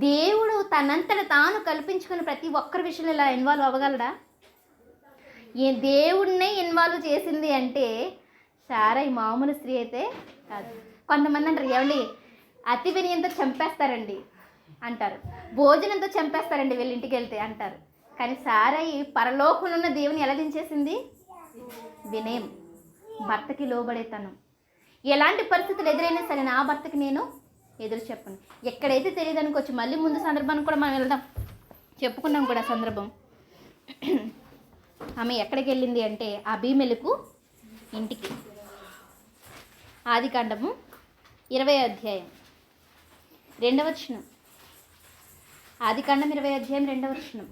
Speaker 1: దేవుడు తనంతట తాను కల్పించుకుని ప్రతి ఒక్కరి విషయంలో ఇలా ఇన్వాల్వ్ అవ్వగలడా? ఏ దేవుడినే ఇన్వాల్వ్ చేసింది అంటే సారాయి మామూలు స్త్రీ అయితే కాదు. కొంతమంది అంటారు, ఏమండి అతి వినయంతో చంపేస్తారండి అంటారు, భోజనంతో చంపేస్తారండి వీళ్ళ ఇంటికి వెళ్తే అంటారు. కానీ సారాయి పరలోకంలో ఉన్న దేవుని ఎలా దించేసింది? వినయం, భర్తకి లోబడేతనం. ఎలాంటి పరిస్థితులు ఎదురైనా సరే నా భర్తకి నేను ఎదురు చెప్పను. ఎక్కడైతే తెలియదు అనుకోవచ్చు, మళ్ళీ ముందు సందర్భానికి కూడా మనం వెళ్దాం, చెప్పుకున్నాం కూడా సందర్భం. ఆమె ఎక్కడికి వెళ్ళింది అంటే అబీమెలెకు ఇంటికి. ఆదికాండము 20వ అధ్యాయం 2వ వచనం. ఆదికాండం 20వ అధ్యాయం 2వ వచనం.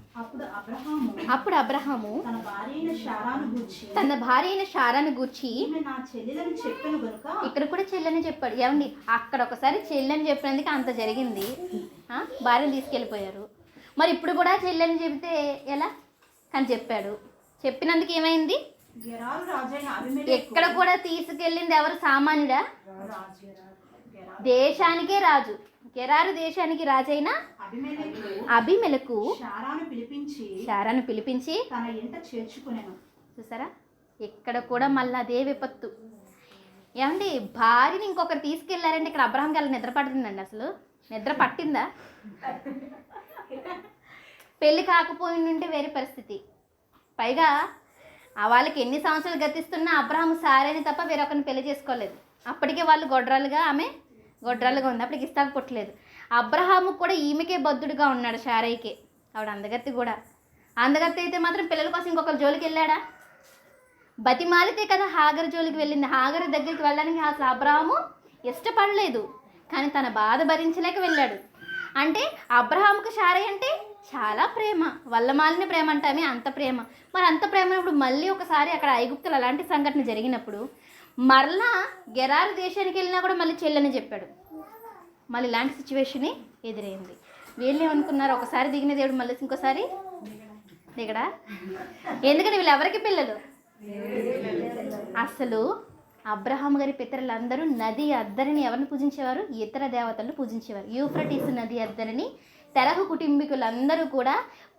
Speaker 1: అప్పుడు అబ్రహాము తన భార్య అయిన శారాను గూర్చి, ఇక్కడ కూడా చెల్లెని చెప్పాడు. ఏమండి, అక్కడ ఒకసారి చెల్లెని చెప్పినందుకు అంత జరిగింది, భార్యను తీసుకెళ్ళిపోయారు. మరి ఇప్పుడు కూడా చెల్లెని చెబితే ఎలా? కానీ చెప్పాడు, చెప్పినందుకు ఏమైంది? ఎక్కడ కూడా తీసుకెళ్ళింది ఎవరు? సామాన్యుడా? దేశానికే రాజు, గెరారు దేశానికి రాజైన అబీమెలెకు శారాను పిలిపించి తన ఇంట చేర్చుకునేను. చూసారా, ఇక్కడ కూడా మళ్ళీ అదే విపత్తు. ఏమండి, భార్యని ఇంకొకరు తీసుకెళ్లారంటే ఇక్కడ అబ్రహాంకి అలా నిద్ర పడుతుందండి. అసలు నిద్ర పట్టిందా? పెళ్ళి కాకపోయిందంటే వేరే పరిస్థితి. పైగా వాళ్ళకి ఎన్ని సంవత్సరాలు గతిస్తున్నా అబ్రహాము సారేని తప్ప వేరొకరిని పెళ్లి చేసుకోలేదు. అప్పటికే వాళ్ళు గొడ్రాలుగా, ఆమె గొడ్రాలుగా ఉంది, అప్పటికి ఇస్తాకు పుట్టలేదు. అబ్రహాము కూడా ఈమెకే బద్ధుడుగా ఉన్నాడు, శారయ్యకే. ఆవిడ అందగత్తి కూడా. అందగత్తి అయితే మాత్రం పిల్లల కోసం ఇంకొకరు జోలికి వెళ్ళాడా? బతిమాలితే కదా హాగరు జోలికి వెళ్ళింది. హాగరు దగ్గరికి వెళ్ళడానికి అసలు అబ్రహాము ఇష్టపడలేదు, కానీ తన బాధ భరించలేక వెళ్ళాడు. అంటే అబ్రహాముకు శారయ్య అంటే చాలా ప్రేమ, వల్లమాలిన ప్రేమ అంటామే, అంత ప్రేమ. మరి అంత ప్రేమ ఉన్నప్పుడు మళ్ళీ ఒకసారి అక్కడ ఐగుప్తులు అలాంటి సంఘటన జరిగినప్పుడు మరలా గెరారు దేశానికి వెళ్ళినా కూడా మళ్ళీ చెల్లని చెప్పాడు. మళ్ళీ ఇలాంటి సిచ్యువేషనే ఎదురైంది. వీళ్ళు ఏమనుకున్నారు, ఒకసారి దిగిన దేవుడు మళ్ళీ ఇంకోసారి దిగడా? ఎందుకంటే వీళ్ళు ఎవరికి పిల్లలు? అసలు అబ్రహాం గారి పితరులందరూ నది అద్దరిని ఎవరిని పూజించేవారు? ఇతర దేవతలను పూజించేవారు. యూఫ్రటీస్ నది అద్దరిని తెరహు కుటుంబీకులందరూ కూడా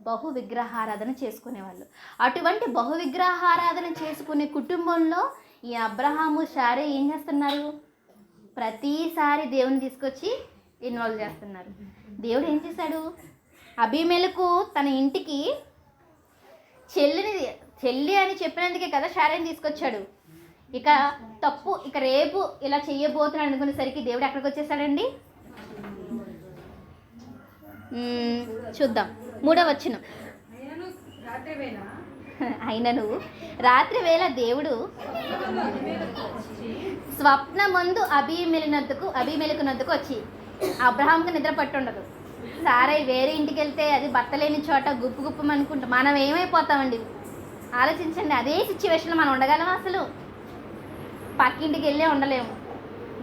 Speaker 1: బహు విగ్రహారాధన చేసుకునేవాళ్ళు. అటువంటి బహు విగ్రహారాధన చేసుకునే కుటుంబంలో ఈ అబ్రహాము శారే ఏం చేస్తున్నారు? ప్రతిసారి దేవుని తీసుకొచ్చి ఇన్వాల్వ్ చేస్తున్నారు. దేవుడు ఏం చేశాడు? అబీమెలెకు తన ఇంటికి చెల్లి అని చెప్పినందుకే కదా శారేని తీసుకొచ్చాడు. ఇక తప్పు, ఇక రేపు ఇలా చెయ్యబోతున్నాడు అనుకునేసరికి దేవుడు ఎక్కడికి వచ్చేసాడండి? చూద్దాం 3వ వచనం. అయినను రాత్రి వేళ దేవుడు స్వప్నమందు అబీమెలెకునొద్దకు వచ్చి, అబ్రహాంకు నిద్ర పట్టుండదు. సారై వేరే ఇంటికి వెళ్తే అది భర్త లేని చోట గుప్పు అనుకుంటాం. మనం ఏమైపోతామండి? ఆలోచించండి. అదే సిచ్యువేషన్లో మనం ఉండగలమా? అసలు పక్కింటికి వెళ్ళే ఉండలేము.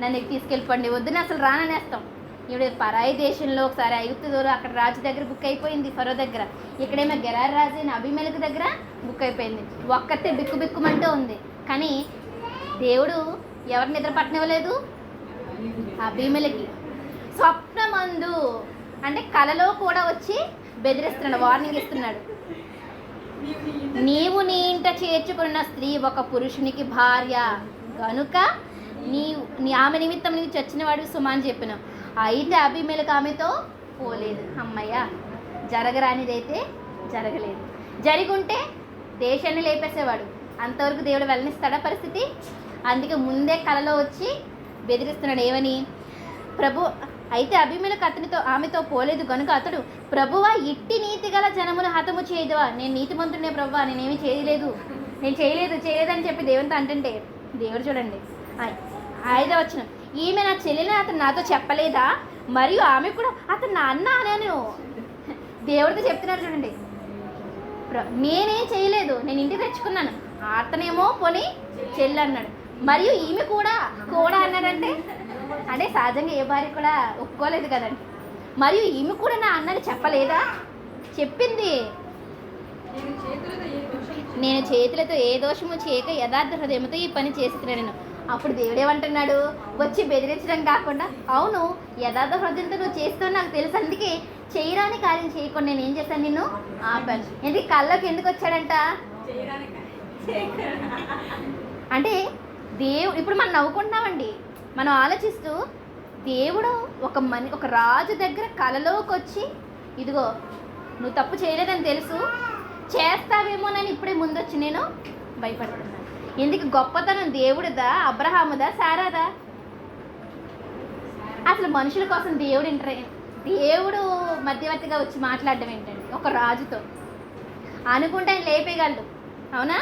Speaker 1: నన్ను తీసుకెళ్ళిపోండి, వద్దున అసలు రాననేస్తాం. ఇప్పుడు పరాయి దేశంలో ఒకసారి ఐగుప్తు దూరం, అక్కడ రాజు దగ్గర బుక్ అయిపోయింది, ఫరో దగ్గర. ఇక్కడేమో గెరారు రాజు అయిన అబీమెలెకు దగ్గర బుక్ అయిపోయింది. ఒక్కతే బిక్కుమంటూ ఉంది. కానీ దేవుడు ఎవరిని నిద్ర పట్టనివ్వలేదు? అబీమెలెకి. స్వప్నమందు అంటే కలలో కూడా వచ్చి బెదిరిస్తున్నాడు, వార్నింగ్ ఇస్తున్నాడు. నీవు నీ ఇంట చేర్చుకున్న స్త్రీ ఒక పురుషునికి భార్య కనుక ఆమె నిమిత్తం నీవు చచ్చినవాడు సుమా అని చెప్పిన. అయితే అబీమెలెకు ఆమెతో పోలేదు. అమ్మయ్య, జరగరానిదైతే జరగలేదు. జరిగుంటే దేశాన్ని లేపేసేవాడు. అంతవరకు దేవుడు వెళ్ళనిస్తాడా పరిస్థితి? అందుకే ముందే కలలో వచ్చి బెదిరిస్తున్నాడు. ఏమని? ప్రభు, అయితే అబీమెలెకు ఆమెతో పోలేదు కనుక అతడు, ప్రభువా, ఇట్టి నీతి గల జనమును హతము చేయదువా? నేను నీతిమంతుడే ప్రభువా, నేనేమి చేయలేదు అని చెప్పి దేవునితో అంటుంటే దేవుడు చూడండి 5వ వచనం. ఈమె నా చెల్లెలని అతను నాతో చెప్పలేదా? మరియు ఆమె కూడా అతను నా అన్న నేను దేవుడితో చెప్తున్నాడు. చూడండి, నేనేం చేయలేదు, నేను ఇంటికి తెచ్చుకున్నాను. అతనేమో పోనీ చెల్లి అన్నాడు. మరియు ఈమె కూడా అన్నాడంటే అంటే సహజంగా ఏ భార్య కూడా ఒప్పుకోలేదు కదండి. మరియు ఈమె కూడా నా అన్నని చెప్పలేదా? చెప్పింది. నేను చేతులతో ఏ దోషము చేయక యథార్థ హృదయంతో ఈ పని చేస్తున్నాను. అప్పుడు దేవుడు ఏమంటున్నాడు? వచ్చి బెదిరించడం కాకుండా, అవును, యథార్థ హృదయంతో నువ్వు చేస్తావు నాకు తెలుసు, అందుకే చేయరాని కార్యం చేయకుండా నేను ఏం చేశాను? నిన్ను ఆపాను. ఎందుకు కళ్ళకి ఎందుకు వచ్చాడంట? అంటే దేవుడు ఇప్పుడు మనం నవ్వుకుంటున్నామండి, మనం ఆలోచిస్తూ దేవుడు ఒక రాజు దగ్గర కలలోకి వచ్చి, ఇదిగో నువ్వు తప్పు చేయలేదని తెలుసు, చేస్తావేమోనని ఇప్పుడే ముందొచ్చి నేను భయపడుతున్నాను. ఎందుకు? గొప్పతనం దేవుడిదా, అబ్రహాముదా, సారాదా? అసలు మనుషుల కోసం దేవుడు మధ్యవర్తిగా వచ్చి మాట్లాడడం ఏంటండి ఒక రాజుతో? అనుకుంటే ఆయన లేపేయగలడు, అవునా?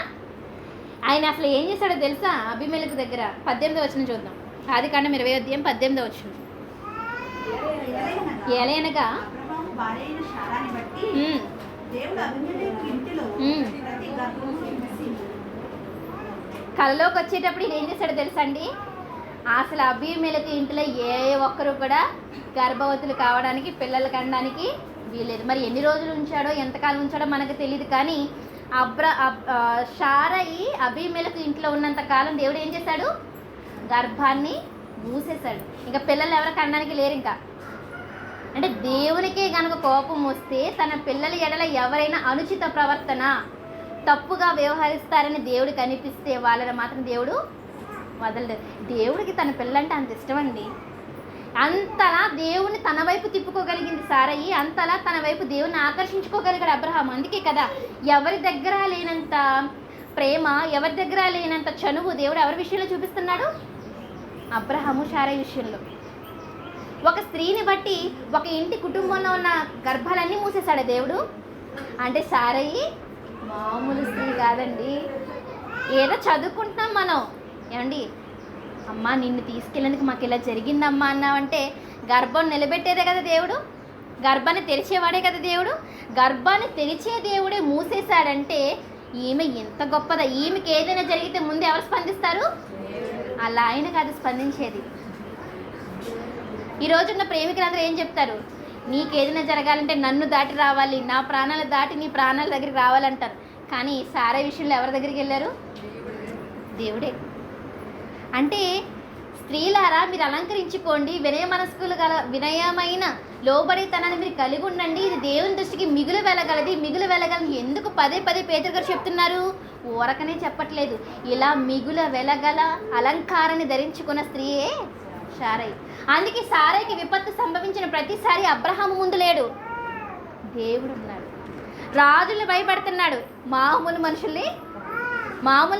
Speaker 1: ఆయన అసలు ఏం చేశాడో తెలుసా? అబీమెలెకు దగ్గర 18వ వచనం చూద్దాం. ఆదికాండం 20:18 వచనం. ఏలయనగా కలలోకి వచ్చేటప్పుడు ఇది ఏం చేశాడో తెలుసా అండి? అసలు అబీమెలెకు ఇంట్లో ఏ ఒక్కరు కూడా గర్భవతులు కావడానికి, పిల్లలు కనడానికి వీలేదు. మరి ఎన్ని రోజులు ఉంచాడో, ఎంతకాలం ఉంచాడో మనకు తెలియదు. కానీ శారయి అబీమెలెకు ఇంట్లో ఉన్నంత కాలం దేవుడు ఏం చేశాడు? గర్భాన్ని మూసేశాడు. ఇంకా పిల్లలు ఎవరు కనడానికి లేరు. ఇంకా అంటే దేవునికే కనుక కోపం వస్తే తన పిల్లల ఎడల ఎవరైనా అనుచిత ప్రవర్తన, తప్పుగా వ్యవహరిస్తారని దేవుడికి అనిపిస్తే వాళ్ళని మాత్రం దేవుడు వదలలేదు. దేవుడికి తన పిల్లంటే అంత ఇష్టం అండి. అంతలా దేవుని తన వైపు తిప్పుకోగలిగింది సారయి, అంతలా తన వైపు దేవుని ఆకర్షించుకోగలిగాడు అబ్రహాం. అందుకే కదా ఎవరి దగ్గర లేనంత ప్రేమ, ఎవరి దగ్గర లేనంత చనువు దేవుడు ఎవరి విషయంలో చూపిస్తున్నాడు? అబ్రహాము శారయి విషయంలో. ఒక స్త్రీని బట్టి ఒక ఇంటి కుటుంబంలో ఉన్న గర్భాలన్నీ మూసేశాడు దేవుడు. అంటే శారయి మామూలు స్త్రీ కాదండి. ఏదో చదువుకుంటున్నాం మనం, ఏమండి, అమ్మ నిన్ను తీసుకెళ్ళేందుకు మాకు ఇలా జరిగిందమ్మా అన్నావంటే గర్భం నిలబెట్టేదే కదా దేవుడు. గర్భాన్ని తెరిచేవాడే కదా దేవుడు. గర్భాన్ని తెరిచే దేవుడే మూసేశాడంటే ఈమె ఎంత గొప్పదా. ఈమెకి ఏదైనా జరిగితే ముందు ఎవరు స్పందిస్తారు? అలా ఆయన కాదు స్పందించేది. ఈ రోజున్న ప్రేమికులందరూ ఏం చెప్తారు? నీకేదైనా జరగాలంటే నన్ను దాటి రావాలి, నా ప్రాణాలు దాటి నీ ప్రాణాల దగ్గరికి రావాలంటారు. కానీ సారే విషయంలో ఎవరి దగ్గరికి వెళ్ళారు? దేవుడే. అంటే స్త్రీలారా, మీరు అలంకరించుకోండి, వినయ మనస్కులు గల వినయమైన లోబడితనాన్ని మీరు కలిగి ఉండండి, ఇది దేవుని దృష్టికి మిగులు వెళ్ళగలది, మిగులు వెళ్ళగలది. ఎందుకు పదే పదే పేతురు గారు చెప్తున్నారు? ఊరకనే చెప్పట్లేదు. ఇలా మిగుల వెలగల అలంకారాన్ని ధరించుకున్న స్త్రీయే సారై. అందుకే సారైకి విపత్తు సంభవించిన ప్రతిసారి అబ్రహాము ముందు లేడు, దేవుడు ఉన్నాడు. రాజులు భయపడుతున్నాడు, మామూలు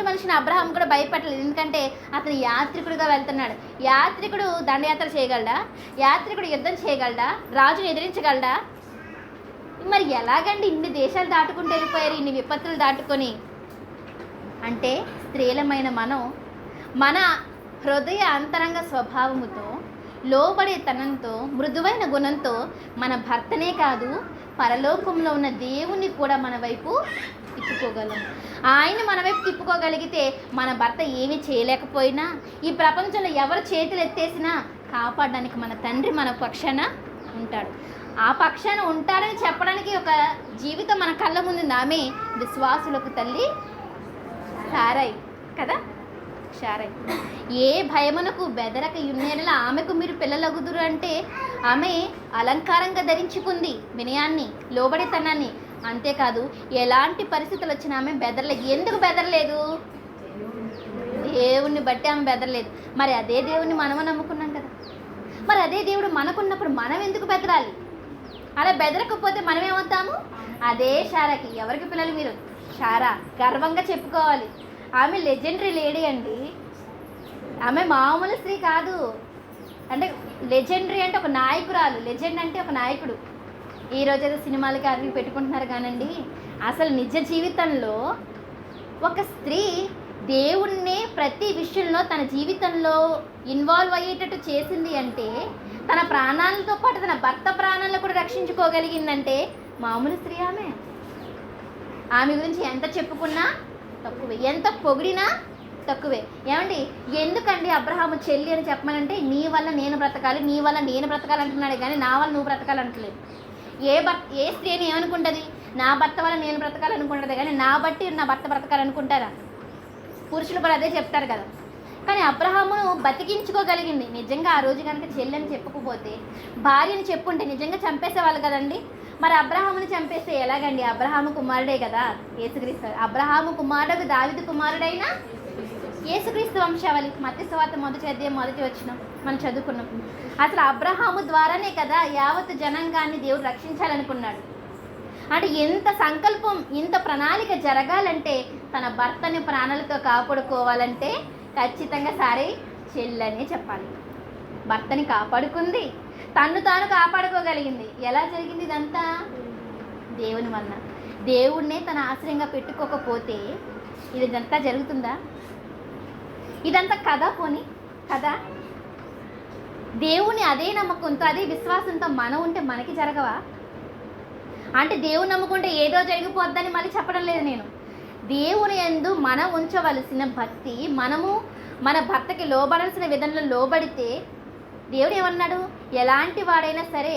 Speaker 1: మనిషిని అబ్రహాం కూడా భయపడలేదు. ఎందుకంటే అతను యాత్రికుడిగా వెళ్తున్నాడు. యాత్రికుడు దండయాత్ర చేయగలడా? యాత్రికుడు యుద్ధం చేయగలడా? రాజుని ఎదిరించగలడా? మరి ఎలాగండి ఇన్ని దేశాలు దాటుకుంటూ వెళ్ళిపోయారు, ఇన్ని విపత్తులు దాటుకొని? అంటే స్త్రీలమైన మనం మన హృదయ అంతరంగ స్వభావముతో, లోబడే తనంతో, మృదువైన గుణంతో మన భర్తనే కాదు పరలోకంలో ఉన్న దేవుణ్ణి కూడా మన వైపు తిప్పుకోగలం. ఆయన మన వైపు తిప్పుకోగలిగితే మన భర్త ఏమీ చేయలేకపోయినా, ఈ ప్రపంచంలో ఎవరు చేతులు ఎత్తేసినా కాపాడడానికి మన తండ్రి మన పక్షాన ఉంటాడు. ఆ పక్షాన ఉంటాడని చెప్పడానికి ఒక జీవితం మన కళ్ళ ముందు. ఆమె విశ్వాసులకు తల్లి సారై కదా. సారై ఏ భయమునకు బెదరక యున్నేరలా ఆమెకు మీరు పిల్లలగుదురు అంటే ఆమె అలంకారంగా ధరించుకుంది వినయాన్ని, లోబడితనాన్ని. అంతేకాదు ఎలాంటి పరిస్థితులు వచ్చినా ఆమె బెదరలేదు. ఎందుకు బెదరలేదు? దేవుణ్ణి బట్టి ఆమె బెదరలేదు. మరి అదే దేవుణ్ణి మనము నమ్ముకున్నాం కదా. మరి అదే దేవుడు మనకున్నప్పుడు మనం ఎందుకు బెదరాలి? అలా బెదరకపోతే మనం ఏమవుతాము? అదే షారాకి. ఎవరికి పిల్లలు మీరు? షారా. గర్వంగా చెప్పుకోవాలి. ఆమె లెజెండరీ లేడీ అండి. ఆమె మామూలు స్త్రీ కాదు. అంటే లెజెండరీ అంటే ఒక నాయకురాలు. లెజెండ్ అంటే ఒక నాయకుడు. ఈరోజు ఏదో సినిమాలకి అవి పెట్టుకుంటున్నారు కానండి, అసలు నిజ జీవితంలో ఒక స్త్రీ దేవుణ్ణి ప్రతి విషయంలో తన జీవితంలో ఇన్వాల్వ్ అయ్యేటట్టు చేసింది అంటే, తన ప్రాణాలతో పాటు తన భర్త ప్రాణాలను కూడా రక్షించుకోగలిగిందంటే మామూలు స్త్రీ ఆమె. ఆమె గురించి ఎంత చెప్పుకున్నా తక్కువే, ఎంత పొగిడినా తక్కువే. ఏమండి, ఎందుకండి అబ్రహాము చెల్లి అని చెప్పమనంటే, నీ వల్ల నేను బ్రతకాలి, నీ వల్ల నేను బ్రతకాలి అంటున్నాడు కానీ నా వల్ల నువ్వు బ్రతకాలంటలేదు. ఏ స్త్రీ అని ఏమనుకుంటుంది? నా భర్త వల్ల నేను బ్రతకాలనుకుంటుంది కానీ నా బట్టి నా భర్త బ్రతకాలనుకుంటారా? పురుషులు కూడా అదే చెప్తారు కదా. కానీ అబ్రహామును బతికించుకోగలిగింది. నిజంగా ఆ రోజు కనుక చెల్లని చెప్పకపోతే, భార్యని చెప్పుంటే నిజంగా చంపేసేవాళ్ళు కదండి. మరి అబ్రహాముని చంపేస్తే ఎలాగండి? అబ్రహాము కుమారుడే కదా యేసుక్రీస్తు. అబ్రహాము కుమారుడు దావీదు కుమారుడైన యేసుక్రీస్తు వంశావళి. మత్తయి సువార్త 1:1 మనం చదువుకున్నాం. అసలు అబ్రహాము ద్వారానే కదా యావత్ జనాంగాన్ని దేవుడు రక్షించాలనుకున్నాడు. అంటే ఎంత సంకల్పం, ఇంత ప్రణాళిక జరగాలంటే, తన భర్తని ప్రాణాలతో కాపాడుకోవాలంటే ఖచ్చితంగా సారీ చెల్లనే చెప్పాలి. భర్తని కాపాడుకుంది, తన్ను తాను కాపాడుకోగలిగింది. ఎలా జరిగింది ఇదంతా? దేవుని వలన. దేవుణ్ణే తన ఆశ్రయంగా పెట్టుకోకపోతే ఇదంతా జరుగుతుందా? ఇదంతా కథ. పోనీ కథ. దేవుని అదే నమ్మకంతో, అదే విశ్వాసంతో మనం ఉంటే మనకి జరగవా? అంటే దేవుని నమ్ముకుంటే ఏదో జరిగిపోద్దని మళ్ళీ చెప్పడం లేదు నేను. దేవుని యందు మనం ఉంచవలసిన భక్తి, మనము మన భర్తకి లోబడాల్సిన విధంలో లోబడితే, దేవుడు ఏమన్నాడు? ఎలాంటి వాడైనా సరే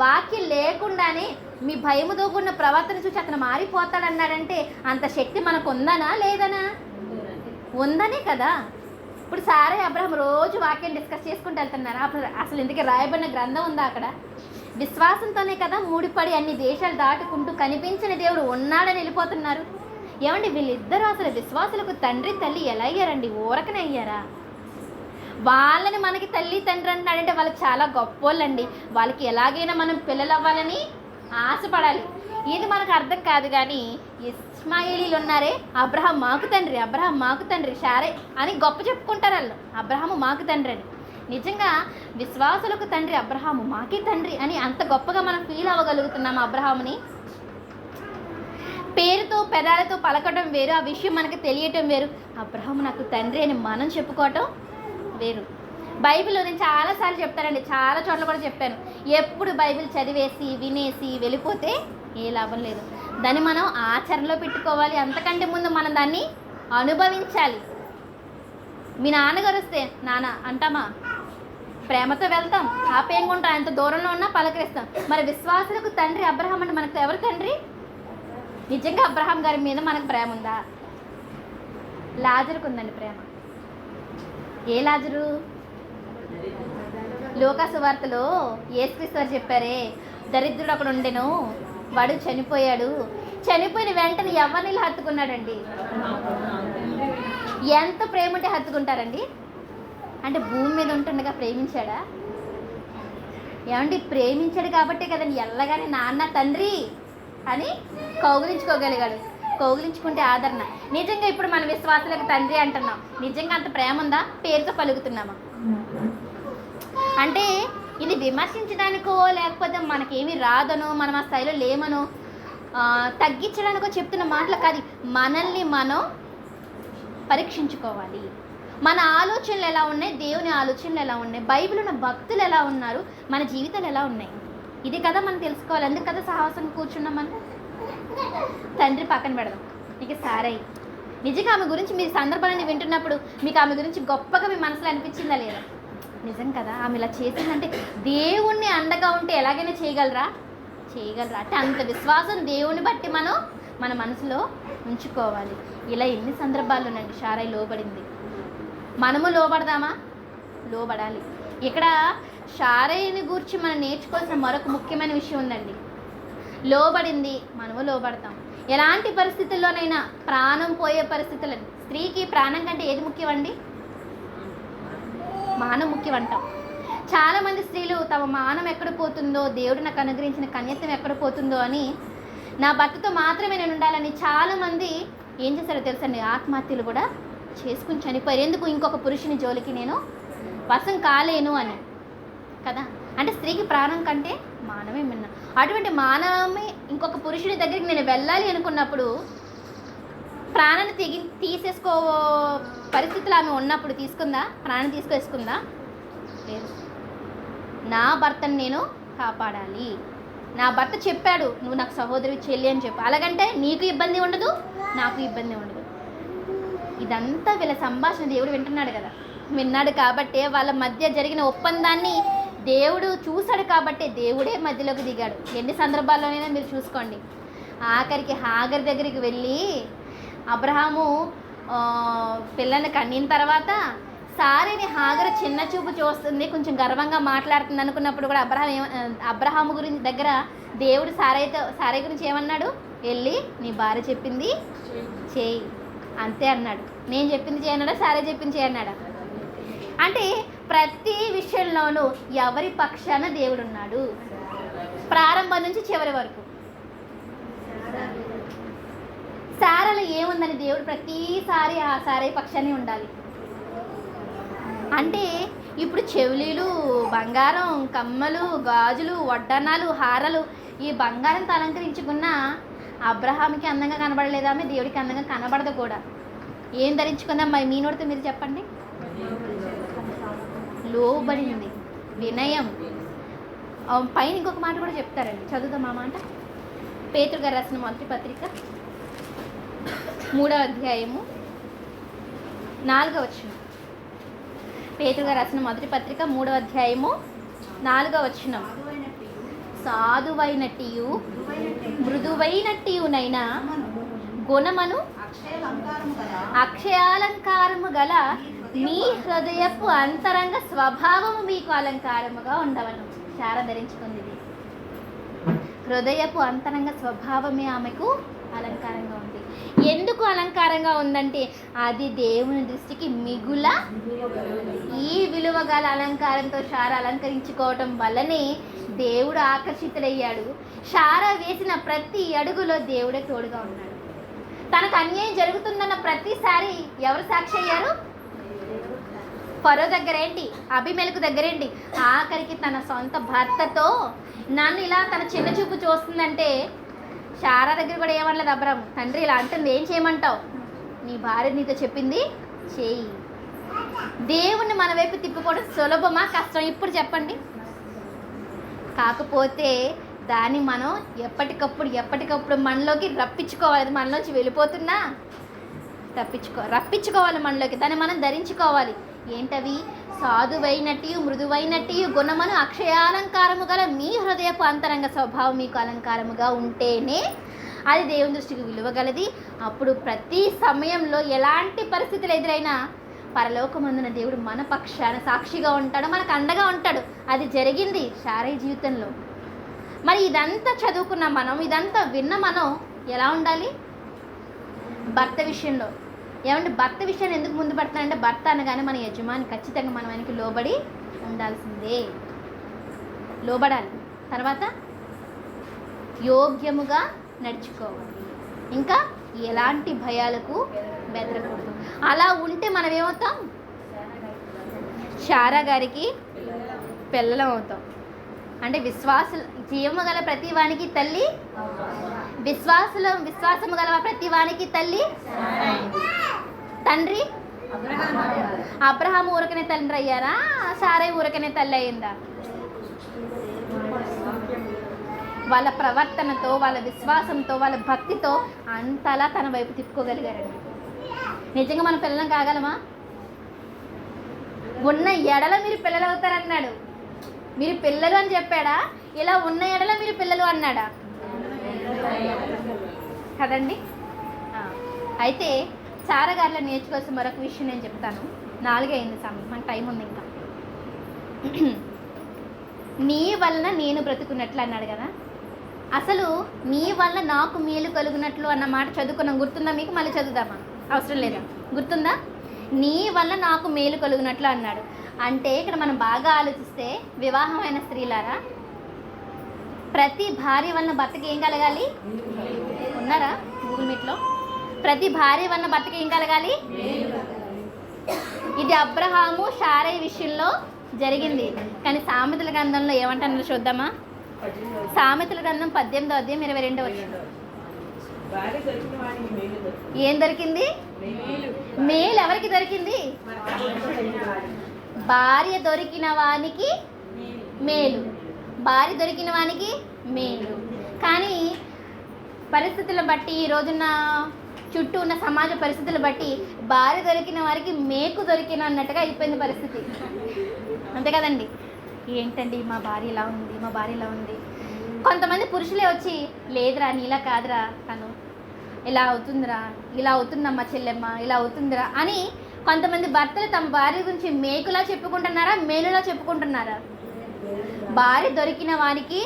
Speaker 1: వాక్యం లేకుండానే మీ భయముతో కూడిన ప్రవర్తన చూసి అతను మారిపోతాడన్నాడంటే అంత శక్తి మనకు ఉందనా లేదనా? ఉందనే కదా. ఇప్పుడు సారే అబ్రహం రోజు వాక్యం డిస్కస్ చేసుకుంటూ వెళ్తున్నారు. అసలు ఇందుకే రాయబడిన గ్రంథం ఉందా అక్కడ? విశ్వాసంతోనే కదా మూడిపడి అన్ని దేశాలు దాటుకుంటూ కనిపించిన దేవుడు ఉన్నాడని వెళ్ళిపోతున్నారు. ఏమండి, వీళ్ళిద్దరూ అసలు విశ్వాసులకు తండ్రి తల్లి ఎలా అయ్యారండి? ఊరకనే అయ్యారా? వాళ్ళని మనకి తల్లి తండ్రి అంటాడంటే వాళ్ళు చాలా గొప్పోళ్ళండి. వాళ్ళకి ఎలాగైనా మనం పిల్లలు అవ్వాలని ఆశపడాలి. ఇది మనకు అర్థం కాదు. కానీ ఇస్మాయిలీలు ఉన్నారే, అబ్రహాం మాకు తండ్రి, అబ్రహాం మాకు తండ్రి, షారే అని గొప్ప చెప్పుకుంటారు వాళ్ళు. అబ్రహాము మాకు తండ్రి అని. నిజంగా విశ్వాసులకు తండ్రి అబ్రహాము, మాకే తండ్రి అని అంత గొప్పగా మనం ఫీల్ అవ్వగలుగుతున్నాము అబ్రహాముని. పేరుతో పెదాలతో పలకడం వేరు, ఆ విషయం మనకు తెలియటం వేరు. అబ్రహాము నాకు తండ్రి అని మనం చెప్పుకోవటం వేరు. బైబిల్లో నేను చాలాసార్లు చెప్తానండి, చాలా చోట్ల కూడా చెప్పాను. ఎప్పుడు బైబిల్ చదివేసి వినేసి వెళ్ళిపోతే ఏ లాభం లేదు. దాన్ని మనం ఆచరణలో పెట్టుకోవాలి. అంతకంటే ముందు మనం దాన్ని అనుభవించాలి. మీ నాన్నగారు వస్తే నాన్న అంటామా? ప్రేమతో వెళ్తాం, ఆప్యాయంగా ఉంటాం, ఎంత దూరంలో ఉన్నా పలకరిస్తాం. మరి విశ్వాసులకు తండ్రి అబ్రహాం అంటే మనకు ఎవరు తండ్రి? నిజంగా అబ్రహాం గారి మీద మనకు ప్రేమ ఉందా? లాజరుకు ఉందండి ప్రేమ. ఏ లాజరు? లూకాసు వార్తలో యేసుక్రీస్తు వారు చెప్పారే, దరిద్రుడు అక్కడ ఉండెను, వాడు చనిపోయాడు, చనిపోయిన వెంటనే ఎవరిని హత్తుకున్నాడండి. ఎంత ప్రేమ ఉంటే హత్తుకుంటారండి? అంటే భూమి మీద ఉంటుండగా ప్రేమించాడా? ఏమండి, ప్రేమించాడు కాబట్టే కదండి ఎల్లగానే నాన్న తండ్రి అని కౌగిలించుకోగలిగాడు. కౌగిలించుకుంటే ఆదరణ. నిజంగా ఇప్పుడు మన విశ్వాసాలకు తండ్రి అంటున్నాం, నిజంగా అంత ప్రేమ ఉందా? పేరుతో పలుకుతున్నామా? అంటే ఇది విమర్శించడానికో లేకపోతే మనకేమీ రాదనో మనం ఆ స్థాయిలో లేమనో తగ్గించడానికో చెప్తున్న మాటలు కాదు. మనల్ని మనం పరీక్షించుకోవాలి. మన ఆలోచనలు ఎలా ఉన్నాయి, దేవుని ఆలోచనలు ఎలా ఉన్నాయి, బైబిల్ ఉన్న భక్తులు ఎలా ఉన్నారు, మన జీవితాలు ఎలా ఉన్నాయి, ఇది కదా మనం తెలుసుకోవాలి. అందుకు కదా సాహసంగా కూర్చున్నాం. మనం తండ్రి పక్కన పెడదాం. మీకు సారై నిజంగా ఆమె గురించి మీ సందర్భాన్ని వింటున్నప్పుడు మీకు ఆమె గురించి గొప్పగా మీ మనసులో అనిపించిందా లేదా? నిజం కదా, ఆమె ఇలా చేసిందంటే దేవుణ్ణి అండగా ఉంటే ఎలాగైనా చేయగలరా? అంటే అంత విశ్వాసం దేవుని బట్టి మనం మన మనసులో ఉంచుకోవాలి. ఇలా ఎన్ని సందర్భాల్లోనండి సారై లోబడింది. మనము లోబడదామా? లోబడాలి. ఇక్కడ సారైని గురించి మనం నేర్చుకోవాల్సిన మరొక ముఖ్యమైన విషయం ఉందండి. లోబడింది, మనము లోబడతాం. ఎలాంటి పరిస్థితుల్లోనైనా, ప్రాణం పోయే పరిస్థితులని. స్త్రీకి ప్రాణం కంటే ఏది ముఖ్యమండి? మానం ముఖ్యం అంటాం. చాలామంది స్త్రీలు తమ మానం ఎక్కడ పోతుందో, దేవుడు నాకు అనుగ్రహించిన కన్యత్వం ఎక్కడ పోతుందో అని, నా భర్తతో మాత్రమే నేను ఉండాలని చాలామంది ఏం చేశారో తెలుసండి, ఆత్మహత్యలు కూడా చేసుకుని చనిపోయారు. ఎందుకు? ఇంకొక పురుషుని జోలికి నేను వశం కాలేను అని కదా. అంటే స్త్రీకి ప్రాణం కంటే మానమే మిన్న. అటువంటి మానవమే ఇంకొక పురుషుని దగ్గరికి నేను వెళ్ళాలి అనుకున్నప్పుడు ప్రాణాన్ని తీసేసుకో పరిస్థితులు ఆమె ఉన్నప్పుడు తీసుకుందా? ప్రాణం తీసుకేసుకుందా? లేదు. నా భర్తను నేను కాపాడాలి. నా భర్త చెప్పాడు, నువ్వు నాకు సహోదరి చెల్లి అని చెప్పు. అలాగంటే నీకు ఇబ్బంది ఉండదు, నాకు ఇబ్బంది ఉండదు. ఇదంతా వీళ్ళ సంభాషణ దేవుడు వింటున్నాడు కదా. విన్నాడు కాబట్టే వాళ్ళ మధ్య జరిగిన ఒప్పందాన్ని దేవుడు చూశాడు కాబట్టే దేవుడే మధ్యలోకి దిగాడు. ఎన్ని సందర్భాల్లోనైనా మీరు చూసుకోండి. ఆఖరికి హాగర్ దగ్గరికి వెళ్ళి అబ్రహాము పిల్లని కన్నిన తర్వాత సారేని హాగర్ చిన్న చూపు చూస్తుంది, కొంచెం గర్వంగా మాట్లాడుతుంది అనుకున్నప్పుడు కూడా అబ్రహాము గురించి దగ్గర దేవుడు సారై గురించి ఏమన్నాడు? వెళ్ళి నీ భార్య చెప్పింది చేయి అంతే అన్నాడు. నేను చెప్పింది చేయన్నాడా? సారే చెప్పింది చేయన్నాడా? అంటే ప్రతి విషయంలోనూ ఎవరి పక్షాన దేవుడు ఉన్నాడు, ప్రారంభం నుంచి చివరి వరకు. సారలో ఏముందని దేవుడు ప్రతిసారి ఆ సారే పక్షాన్ని ఉండాలి. అంటే ఇప్పుడు చెవులీలు, బంగారం, కమ్మలు, గాజులు, వడ్డానాలు, హారాలు, ఈ బంగారంతో అలంకరించుకున్న అబ్రహాంకి అందంగా కనబడలేదామే, దేవుడికి అందంగా కనబడదు కూడా. ఏం ధరించుకుందాం మీ నోటితో మీరు చెప్పండి? లోబడింది, వినయం. పైన ఇంకొక మాట కూడా చెప్తారండి, చదువుదాం ఆ మాట. పేతురు గారు రాసిన మొదటి పత్రిక 3వ అధ్యాయము 4వ వచనం. పేతురు గారు రాసిన మొదటి పత్రిక 3వ అధ్యాయము 4వ వచనం. సాధువైనట్టియు మృదువైనట్టియునైనా గుణమను అక్షయాలంకారము గల మీ హృదయపు అంతరంగ స్వభావము మీకు అలంకారముగా ఉండవను. చార ధరించుకుంది. హృదయపు అంతరంగ స్వభావమే ఆమెకు అలంకారంగా ఉంది. ఎందుకు అలంకారంగా ఉందంటే అది దేవుని దృష్టికి మిగుల ఈ విలువ గల అలంకారంతో శార అలంకరించుకోవటం వల్లనే దేవుడు ఆకర్షితుడయ్యాడు. శార వేసిన ప్రతి అడుగులో దేవుడే తోడుగా ఉన్నాడు. తనకు అన్యాయం జరుగుతుందన్న ప్రతిసారి ఎవరు సాక్షి అయ్యారు? ఫరో దగ్గరేంటి, అబిమెలెకు దగ్గరేంటి, ఆఖరికి తన సొంత భర్తతో నన్ను ఇలా తన చిన్న చూపు చూస్తుందంటే శారా దగ్గర కూడా ఏమనలేదు అబ్రాము. తండ్రి ఇలా అంటుంది, ఏం చేయమంటావు? నీ భార్య నీతో చెప్పింది చేయి. దేవుణ్ణి మన వైపు తిప్పుకోవడం సులభమా కష్టం? ఇప్పుడు చెప్పండి. కాకపోతే దాన్ని మనం ఎప్పటికప్పుడు మనలోకి రప్పించుకోవాలి. అది మనలోంచి వెళ్ళిపోతున్నా రప్పించుకోవాలి మనలోకి. దాన్ని మనం ధరించుకోవాలి. ఏంటవి? సాధువైనట్టు మృదువైనట్టు గుణమును అక్షయాలంకారము గల మీ హృదయపు అంతరంగ స్వభావం మీకు అలంకారముగా ఉంటేనే అది దేవుని దృష్టికి విలువగలది. అప్పుడు ప్రతి సమయంలో ఎలాంటి పరిస్థితులు ఎదురైనా పరలోకమందున దేవుడు మన పక్షాన సాక్షిగా ఉంటాడు, మనకు అండగా ఉంటాడు. అది జరిగింది శారయ్య జీవితంలో. మరి ఇదంతా చదువుకున్న మనం, ఇదంతా విన్న మనం ఎలా ఉండాలి? భర్త విషయంలో ఏమంటే భర్త విషయాన్ని ఎందుకు ముందు పడుతున్నానంటే, భర్త అనగానే మన యజమాని ఖచ్చితంగా మనం ఆయనకి లోబడి ఉండాల్సిందే, లోబడాలి. తర్వాత యోగ్యముగా నడుచుకోవాలి. ఇంకా ఎలాంటి భయాలకు బెదరకూడదు. అలా ఉంటే మనం ఏమవుతాం? శారా గారికి పిల్లలం అవుతాం. అంటే జీవము గల ప్రతి వానికి తల్లి, విశ్వాసము గల ప్రతి వానికి తల్లి తండ్రి. అబ్రహాము ఊరకనే తండ్రి అయ్యారా? శారయ్య ఊరకనే తల్లి అయిందా? వాళ్ళ ప్రవర్తనతో, వాళ్ళ విశ్వాసంతో, వాళ్ళ భక్తితో అంతలా తన వైపు తిప్పుకోగలిగారండి. నిజంగా మనం పిల్లలం కాగలమా? ఉన్న ఎడల మీరు పిల్లలు అవుతారన్నాడు. మీరు పిల్లలు అని చెప్పాడా? ఇలా ఉన్న ఎడల మీరు పిల్లలు అన్నాడా? కదండి. అయితే చారగారిలో నేర్చుకోవాల్సిన మరొక విషయం నేను చెప్తాను. 4 అయింది సమయం, మనకు టైం ఉంది ఇంకా. నీ వలన నేను బ్రతుకున్నట్లు అన్నాడు కదా. అసలు నీ వల్ల నాకు మేలు కలుగునట్లు అన్న మాట చదువుకున్నాం, గుర్తుందా మీకు? మళ్ళీ చదువుదామా? అవసరం లేదా? గుర్తుందా? నీ వల్ల నాకు మేలు కలుగునట్లు అన్నాడు. అంటే ఇక్కడ మనం బాగా ఆలోచిస్తే, వివాహమైన స్త్రీలారా, ప్రతి భార్య వలన భర్తకి ఏం కలగాలి? ఉన్నారా గూగుల్ మీట్లో? ప్రతి భార్య వలన భర్తకి ఏం కలగాలి? ఇది అబ్రహాము శారయ్య విషయంలో జరిగింది. కానీ సామెతల గ్రంథంలో ఏమంటున్నారో చూద్దామా? సామెతల గ్రంథం 18వ అధ్యాయం 22వ వచనం. ఏం దొరికింది? మేలు ఎవరికి దొరికింది? భార్య దొరికిన వానికి మేలు, భార్య దొరికిన వానికి మేలు. కానీ పరిస్థితులను బట్టి, ఈ రోజున్న చుట్టూ ఉన్న సమాజ పరిస్థితులు బట్టి భార్య దొరికిన వారికి మేకు దొరికిన అన్నట్టుగా అయిపోయింది పరిస్థితి. అంతే కదండి. ఏంటండి మా భార్య ఇలా ఉంది, మా భార్య ఇలా ఉంది. కొంతమంది పురుషులే వచ్చి, లేదురా నీలా కాదురా తను, ఇలా అవుతుందిరా, ఇలా అవుతుందమ్మా చెల్లెమ్మ, ఇలా అవుతుందిరా అని కొంతమంది భర్తలు తమ భార్య గురించి మేకులా చెప్పుకుంటున్నారా, మేలులా చెప్పుకుంటున్నారా? భార్య దొరికిన వారికి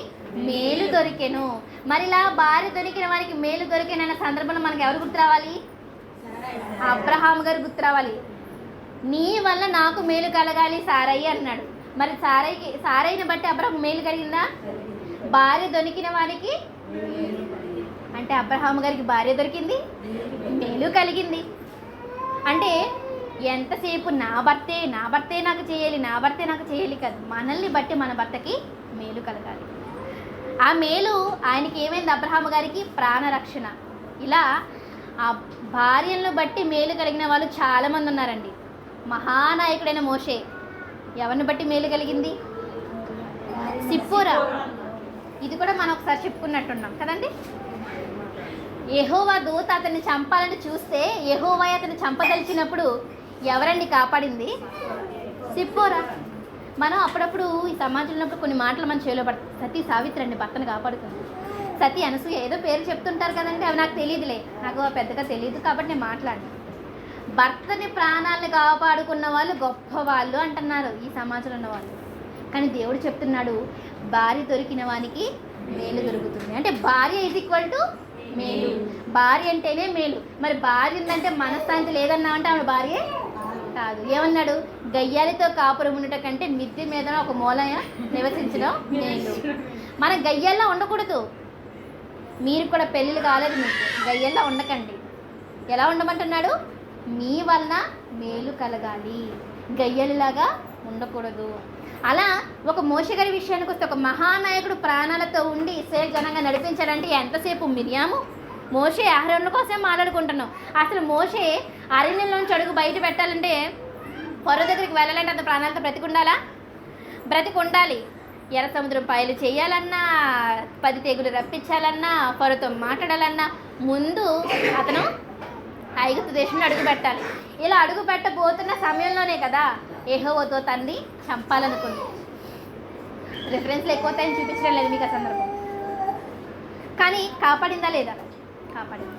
Speaker 1: మేలు దొరికెను. మరి ఇలా భార్య దొరికిన వారికి మేలు దొరికెనన్న సందర్భంలో మనకి ఎవరు గుర్తు రావాలి? అబ్రహాము గారు గుర్తు రావాలి. నీ వల్ల నాకు మేలు కలగాలి సారయ్య అన్నాడు. మరి సారయ్యని బట్టి అబ్రహాము మేలు కలిగిందా? భార్య దొరికిన వారికి అంటే అబ్రహాము గారికి భార్య దొరికింది, మేలు కలిగింది. అంటే ఎంతసేపు నా భర్తే నాకు చేయాలి, నా భర్తే నాకు చేయాలి కాదు, మనల్ని బట్టి మన భర్తకి మేలు కలగాలి. ఆ మేలు ఆయనకి ఏమైంది? అబ్రహాము గారికి ప్రాణరక్షణ. ఇలా ఆ భార్యలను బట్టి మేలు కలిగిన వాళ్ళు చాలామంది ఉన్నారండి. మహానాయకుడైన మోషే ఎవరిని బట్టి మేలు కలిగింది? సిప్పోరా. ఇది కూడా మనం ఒకసారి చెప్పుకున్నట్టున్నాం కదండి. యెహోవా దూత అతన్ని చంపాలని చూస్తే యెహోవా అతన్ని చంపదలిచినప్పుడు ఎవరండి కాపాడింది? సిప్పోరా. మనం అప్పుడప్పుడు ఈ సమాజంలో కొన్ని మాటలు మన చేలో పడుతుంది. సతీ సావిత్రి అండి భర్తను కాపాడుతుంది. సతీ అనసూయ ఏదో పేరు చెప్తుంటారు కదండి, అవి నాకు తెలియదులే, నాకు పెద్దగా తెలియదు కాబట్టి నేను మాట్లాడను. భర్తని ప్రాణాలను కాపాడుకున్న వాళ్ళు గొప్పవాళ్ళు అంటున్నారు ఈ సమాజంలో ఉన్న వాళ్ళు. కానీ దేవుడు చెప్తున్నాడు, భార్య దొరికిన వానికి మేలు దొరుకుతుంది. అంటే భార్య ఈజ్ ఈక్వల్ టు మేలు. భార్య అంటేనే మేలు. మరి భార్య ఉందంటే మనశ్శాంతి లేదన్నామంటే ఆవిడ భార్య కాదు. ఏమన్నాడు? గయ్యాలతో కాపురం ఉండటం కంటే మిద్దె మీద ఒక మూలయ నివసించడం మేలు. మన గయ్యాల్లో ఉండకూడదు. మీరు కూడా పెళ్ళిళ్ళు కాలేదు, మీకు గయ్యాల్లో ఉండకండి. ఎలా ఉండమంటున్నాడు? మీ వలన మేలు కలగాలి, గయ్యలిలాగా ఉండకూడదు. అలా ఒక మోషే గారి విషయానికి వస్తే, ఒక మహానాయకుడు ప్రాణాలతో ఉండి ఇశ్రాయేలు జనంగా నడిపించాడంటే ఎంతసేపు మిరియాము మోషే ఆహారం కోసం మాట్లాడుకుంటున్నాం. అసలు మోషే అరణ్యంలోంచి అడుగు బయట పెట్టాలంటే పొర దగ్గరికి వెళ్ళాలంటే అంత ప్రాణాలతో బ్రతికుండాలా? బ్రతికుండాలి. ఎర్ర సముద్రం పాయలు చేయాలన్నా 10 తెగులు రప్పించాలన్నా ఫరోతో మాట్లాడాలన్నా ముందు అతను ఐగుప్తు దేశంలో అడుగు పెట్టాలి. ఇలా అడుగు పెట్టబోతున్న సమయంలోనే కదా యెహోవాతో తన్ని చంపాలనుకుంది. రిఫరెన్స్లు ఎక్కువ టైం చూపించడం లేదు మీకు ఆ సందర్భం, కానీ కాపాడిందా లేదా? కాపాడింది.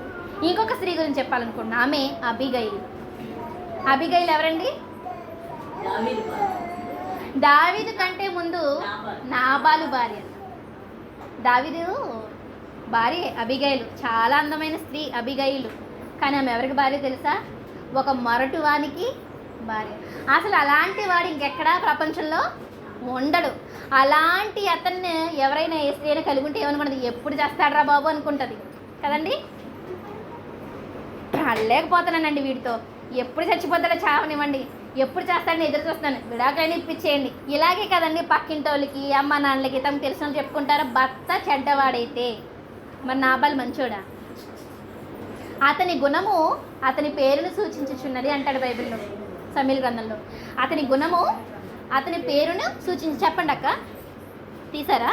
Speaker 1: ఇంకొక స్త్రీ గురించి చెప్పాలనుకుంటున్నా, ఆమె అబీగయిల్. అబీగయిల్ ఎవరండి? దావీదు కంటే ముందు నాబాలు భార్య. దావీదు భార్య అబీగయిలు, చాలా అందమైన స్త్రీ అబీగయిలు. కానీ ఆమె ఎవరికి భార్య తెలుసా? ఒక మొరటు వానికి భార్య. అసలు అలాంటి వాడు ఇంకెక్కడా ప్రపంచంలో ఉండడు. అలాంటి అతన్ని ఎవరైనా ఏ స్త్రీని కలిగి ఉంటే ఏమనుకుంటుంది, ఎప్పుడు చేస్తాడరా బాబు అనుకుంటుంది కదండి. లేకపోతున్నానండి వీడితో, ఎప్పుడు చచ్చిపోతాడో చావనివ్వండి, ఎప్పుడు చేస్తాడని ఎదురు చూస్తాను, విడాకులని ఇప్పించేయండి. ఇలాగే కదండి పక్కింటోళ్ళకి అమ్మ నాన్నలకి తమకు తెలిసిన వాళ్ళు చెప్పుకుంటారు. భర్త చెడ్డవాడైతే మరి నాబాలు మంచోడా? అతని గుణము అతని పేరును సూచించుచున్నది అంటాడు బైబిల్లో, సమూయేలు గ్రంథంలో. అతని గుణము అతని పేరును సూచించి, చెప్పండి అక్క తీసారా?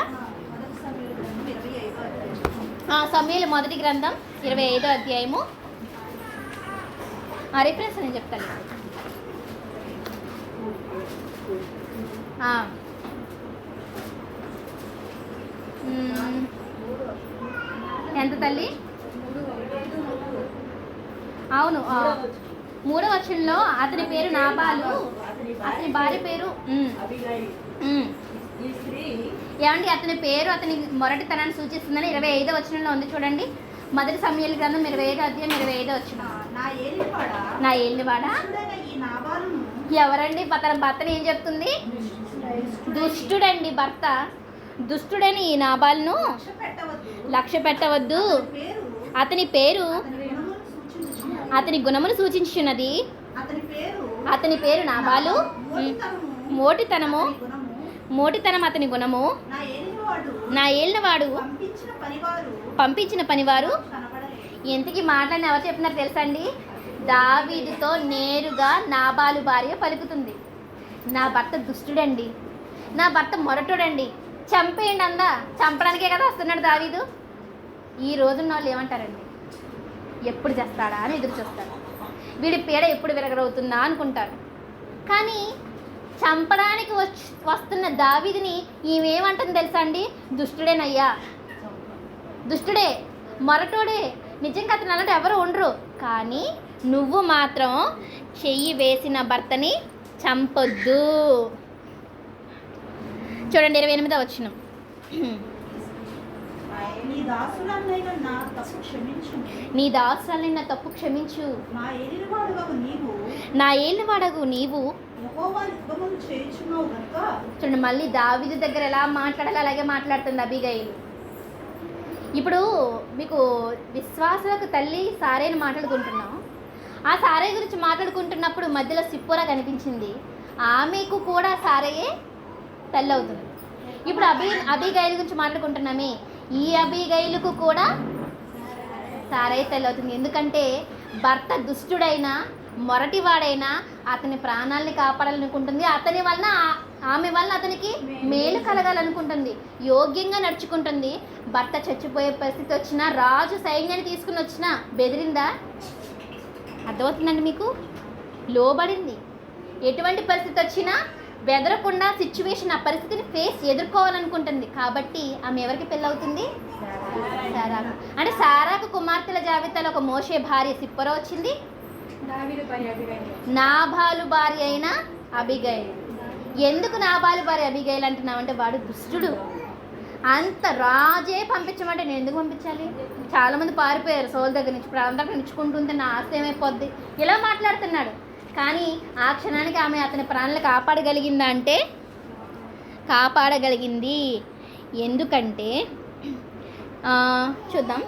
Speaker 1: సమూయేలు మొదటి గ్రంథం 25వ అధ్యాయము. రిఫరెన్స్ నేను చెప్తాను. ఎంత తల్లి? అవును, 3వ వచనంలో అతని పేరు నాబాలు, అతని భార్య పేరు ఏమండి, అతని పేరు అతని మొరటితనాన్ని సూచిస్తుందని 25వ వచనంలో ఉంది చూడండి. మొదటి సమూయేలు గ్రంథం 25వ అధ్యాయం 25వ వచనం. నా ఏలినవాడా ఎవరండి? తన భర్తను ఏం చెప్తుంది? దుష్టుడండి భర్త. దుష్టుడని ఈ నాబాలును లక్ష్య పెట్టవద్దు. అతని పేరు అతని గుణమును సూచించున్నది. అతని పేరు నాబాలు, మోటితనం అతని గుణము. నా ఏలినవాడు పంపించిన పనివారు. ఎంతకి మాటలని ఎవరు చెప్పినారు తెలుసా అండి? దావీదుతో నేరుగా నాబాలు భార్య పలుకుతుంది. నా భర్త దుష్టుడండి, నా భర్త మొరటుడండి, చంపేయండి అందా. చంపడానికే కదా వస్తున్నాడు దావీదు. ఈ రోజున్న వాళ్ళు ఏమంటారండి? ఎప్పుడు చేస్తాడా అని ఎదురు చూస్తారు. వీడి పీడ ఎప్పుడు విరగరవుతుందా అనుకుంటారు. కానీ చంపడానికి వస్తున్న దావీదుని ఈమెమంటుంది తెలుసా అండి? దుష్టుడేనయ్యా, దుష్టుడే, మొరటోడే. నిజంగా అతను అలాంటి ఎవరు ఉండరు. కానీ నువ్వు మాత్రం చెయ్యి వేసిన భర్తని చంపొద్దు. చూడండి 28వ వచనం. నీ దాసురాలైన నా తప్పు క్షమించు. నా ఏలినవాడగు నీవు. చూడండి మళ్ళీ దావీదు దగ్గర ఎలా మాట్లాడాలి అలాగే మాట్లాడుతుంది అబీగయిలు. ఇప్పుడు మీకు విశ్వాసులకు తల్లి సారేని మాట్లాడుకుంటున్నాం. ఆ సారే గురించి మాట్లాడుకుంటున్నప్పుడు మధ్యలో సిప్పోరా కనిపించింది. ఆమెకు కూడా సారయే తల్లి అవుతుంది. ఇప్పుడు అబీగయిలు గురించి మాట్లాడుకుంటున్నామే, ఈ అబీగయిలుకు కూడా సారయ్య తల్లి అవుతుంది. ఎందుకంటే భర్త దుష్టుడైనా మొరటివాడైనా అతని ప్రాణాలని కాపాడాలనుకుంటుంది. అతని వలన ఆమె వలన అతనికి మేలు కలగాలనుకుంటుంది, యోగ్యంగా నడుచుకుంటుంది. భర్త చచ్చిపోయే పరిస్థితి వచ్చినా, రాజు సైన్యాన్ని తీసుకుని వచ్చినా బెదిరిందా? అర్థమవుతుందండి మీకు? లోబడింది. ఎటువంటి పరిస్థితి వచ్చినా బెదరకుండా సిచ్యువేషన్, ఆ పరిస్థితిని ఎదుర్కోవాలనుకుంటుంది. కాబట్టి ఆమె ఎవరికి పెళ్ళవుతుంది? సారాకు. అంటే సారాకు కుమార్తెల జాబితాలో ఒక మోషే భార్య సిప్పోరా వచ్చింది, నాబాలు భార్య అయిన అబీగయిల్. ఎందుకు నాబాలు భార్య అబీగయిల్ అంటున్నామంటే వాడు దుష్టుడు. అంత రాజే పంపించమంటే నేను ఎందుకు పంపించాలి? చాలామంది పారిపోయారు సోల్ దగ్గర నుంచి. ఇప్పుడు అందరికీ నిచ్చుకుంటుంటే నా ఆస్తి ఏమైపోద్ది ఇలా మాట్లాడుతున్నాడు. కానీ ఆ క్షణానికి ఆమె అతని ప్రాణాలు కాపాడగలిగిందా అంటే కాపాడగలిగింది. ఎందుకంటే చూద్దాం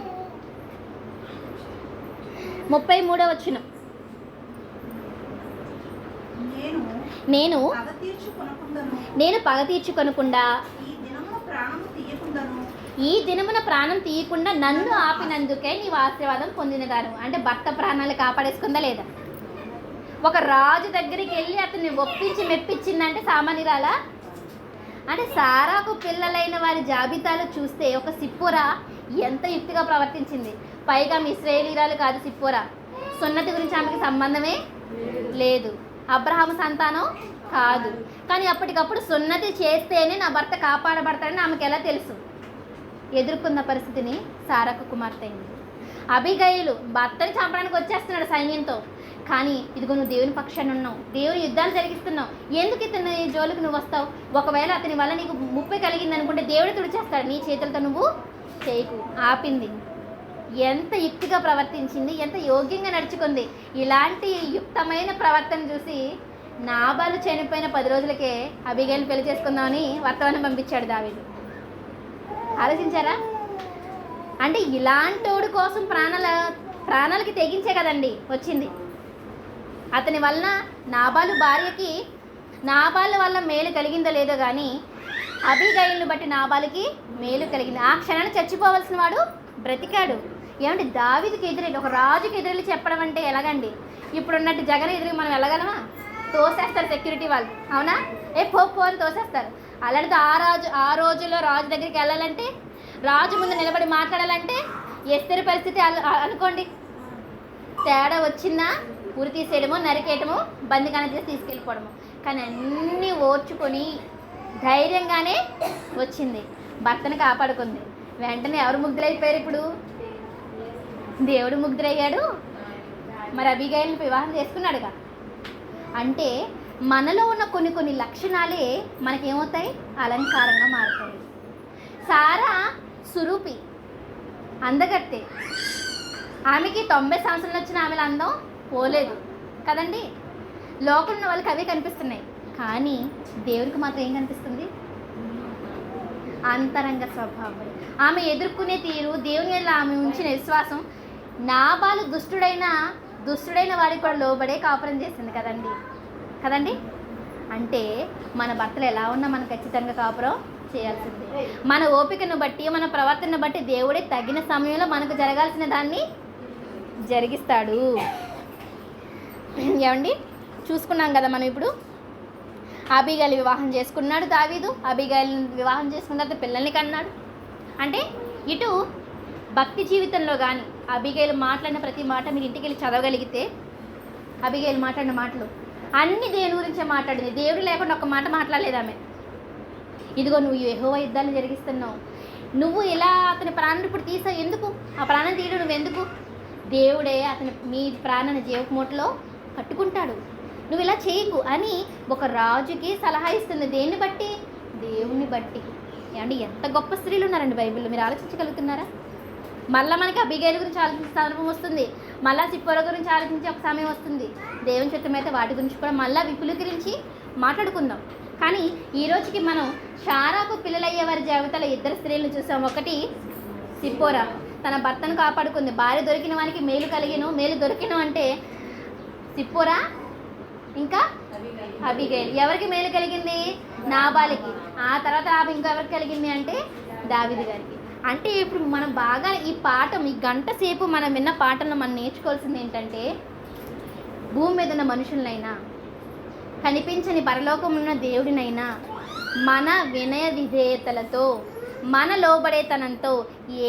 Speaker 1: 33వ వచనం. నేను పగ తీర్చుకొనకుండా ఈ దినమున ప్రాణం తీయకుండా నన్ను ఆపినందుకే నీవు ఆశీర్వాదం పొందినదాను. అంటే భర్త ప్రాణాలు కాపాడేసుకుందా లేదా? ఒక రాజు దగ్గరికి వెళ్ళి అతన్ని ఒప్పించి మెప్పించిందంటే సామాన్యురాలా? అంటే సారాకు పిల్లలైన వారి జాబితాలు చూస్తే ఒక సిప్పోరా ఎంత యుక్తిగా ప్రవర్తించింది. పైగా ఇశ్రాయేలీయురాలు కాదు సిప్పోరా. సున్నతి గురించి ఆమెకి సంబంధమే లేదు. అబ్రహాము సంతానం కాదు. కానీ అప్పటికప్పుడు సున్నతి చేస్తేనే నా భర్త కాపాడబడతాడని ఆమెకు ఎలా తెలుసు? ఎదుర్కొన్న పరిస్థితిని సారాకు కుమార్తె అయింది. అబిగయలు భర్తని చంపడానికి వచ్చేస్తున్నాడు సైన్యంతో. కానీ ఇదిగో నువ్వు దేవుని పక్షాన్ని ఉన్నావు, దేవుని యుద్ధాలు జరిగిస్తున్నావు, ఎందుకు ఇతని జోలికి నువ్వు వస్తావు? ఒకవేళ అతని వల్ల నీకు ముప్పై కలిగింది అనుకుంటే దేవుడు తుడిచేస్తాడు, నీ చేతులతో నువ్వు చేయకు. ఆపింది. ఎంత యుక్తిగా ప్రవర్తించింది, ఎంత యోగ్యంగా నడుచుకుంది. ఇలాంటి యుక్తమైన ప్రవర్తన చూసి నాబాలు చనిపోయిన 10 రోజులకే అబిగయల్ని పెళ్లి చేసుకుందామని వర్తమానం పంపించాడు దావీదు. ఆలోచించారా? అంటే ఇలాంటోడు కోసం ప్రాణాలకి తెగించే కదండి వచ్చింది. అతని వలన నాబాలు వల్ల మేలు కలిగిందో లేదో కానీ అబీగయల్ని బట్టి నాబాలుకి మేలు కలిగింది. ఆ క్షణాన్ని చచ్చిపోవలసిన వాడు బ్రతికాడు. ఏమంటే దావీదుకి ఎదురెళ్ళి, ఒక రాజుకి ఎదురెళ్ళి చెప్పడం అంటే ఎలాగండి? ఇప్పుడున్నట్టు జగన్ ఎదురు మనం వెళ్ళగలమా? తోసేస్తారు సెక్యూరిటీ వాళ్ళు, అవునా? పో అని తోసేస్తారు. అలాంటిది ఆ రోజుల్లో రాజు దగ్గరికి వెళ్ళాలంటే, రాజు ముందు నిలబడి మాట్లాడాలంటే ఎస్తరి పరిస్థితి అనుకోండి. తేడా వచ్చిందా ఉరి తీసేయడమో, నరికేయడమో, బందిగానే చేసి తీసుకెళ్ళిపోవడము. కానీ అన్నీ ఓర్చుకొని ధైర్యంగానే వచ్చింది, భర్తను కాపాడుకుంది. వెంటనే ఎవరు ముగ్ధులైపోయారు? ఇప్పుడు దేవుడు ముగ్ధులయ్యాడు. మరి అబీగయల్ని వివాహం చేసుకున్నాడుగా. అంటే మనలో ఉన్న కొన్ని లక్షణాలే మనకేమవుతాయి? అలంకారంగా మారుతాయి. సారా సురూపి, అందగత్తే. ఆమెకి 90 సంవత్సరాలు వచ్చిన ఆమెల అందం పోలేదు కదండి. లోకంలో వాళ్ళకి అవే కనిపిస్తున్నాయి. కానీ దేవుడికి మాత్రం ఏం కనిపిస్తుంది? అంతరంగ స్వభావం. ఆమె ఎదుర్కొనే తీరు, దేవుని వల్ల ఆమె ఉంచిన విశ్వాసం. నాబాలు దుష్టుడైన వాడికి కూడా లోబడే కాపురం చేసింది కదండి. అంటే మన భర్తలు ఎలా ఉన్నా మనం ఖచ్చితంగా కాపురం చేయాల్సిందే. మన ఓపికను బట్టి, మన ప్రవర్తనను బట్టి దేవుడే తగిన సమయంలో మనకు జరగాల్సిన దాన్ని జరిగిస్తాడు. ఏమండి, చూసుకున్నాం కదా మనం. ఇప్పుడు అబీగయలు వివాహం చేసుకున్నాడు దావీదు. అబీగయలు వివాహం చేసుకున్న తర్వాత పిల్లల్ని కన్నాడు. అంటే ఇటు భక్తి జీవితంలో కానీ అబీగయలు మాట్లాడిన ప్రతి మాట మీరు ఇంటికి వెళ్ళి చదవగలిగితే, అబీగయలు మాట్లాడిన మాటలు అన్ని దేవుని గురించే మాట్లాడింది. దేవుడు లేకుండా ఒక మాట మాట్లాడలేదు ఆమె. ఇదిగో నువ్వు యెహోవా యుద్ధాలు జరిగిస్తున్నావు, నువ్వు ఇలా అతని ప్రాణాన్ని ఇప్పుడు తీసావు, ఎందుకు? ఆ ప్రాణం తీయడం నువ్వెందుకు? దేవుడే మీ ప్రాణాన్ని జీవకమూటలో కట్టుకుంటాడు, నువ్వు ఇలా చేయకు అని ఒక రాజుకి సలహా ఇస్తుంది. దేన్ని బట్టి? దేవుని బట్టి. ఏమండి, ఎంత గొప్ప స్త్రీలు ఉన్నారండి బైబిల్లో, మీరు ఆలోచించగలుగుతున్నారా? మళ్ళీ మనకి అబీగయలు గురించి ఆలోచించే సందర్భం వస్తుంది, మళ్ళీ సిప్పోరా గురించి ఆలోచించే ఒక సమయం వస్తుంది. దేవుని చిత్తమైతే వాటి గురించి కూడా మళ్ళీ విపులీకరించి మాట్లాడుకుందాం. కానీ ఈ రోజుకి మనం సారాకు పిల్లలయ్యే వారి జాబితాలో 2 స్త్రీలను చూసాం. ఒకటి సిప్పోరా, తన భర్తను కాపాడుకుంది. భార్య దొరికిన వానికి మేలు దొరికిన అంటే సిప్పోరా, ఇంకా అబీగయలు. ఎవరికి మేలు కలిగింది? నాబాలుకి. ఆ తర్వాత ఇంకా ఎవరికి కలిగింది అంటే దావీదు గారికి. అంటే ఇప్పుడు మనం బాగా ఈ పాఠం, ఈ గంట సేపు మనం విన్న పాఠంలో మనం నేర్చుకోవాల్సింది ఏంటంటే, భూమి మీద ఉన్న మనుషులనైనా, కనిపించని పరలోకం ఉన్న దేవుడినైనా మన వినయ విధేయతలతో, మన లోబడేతనంతో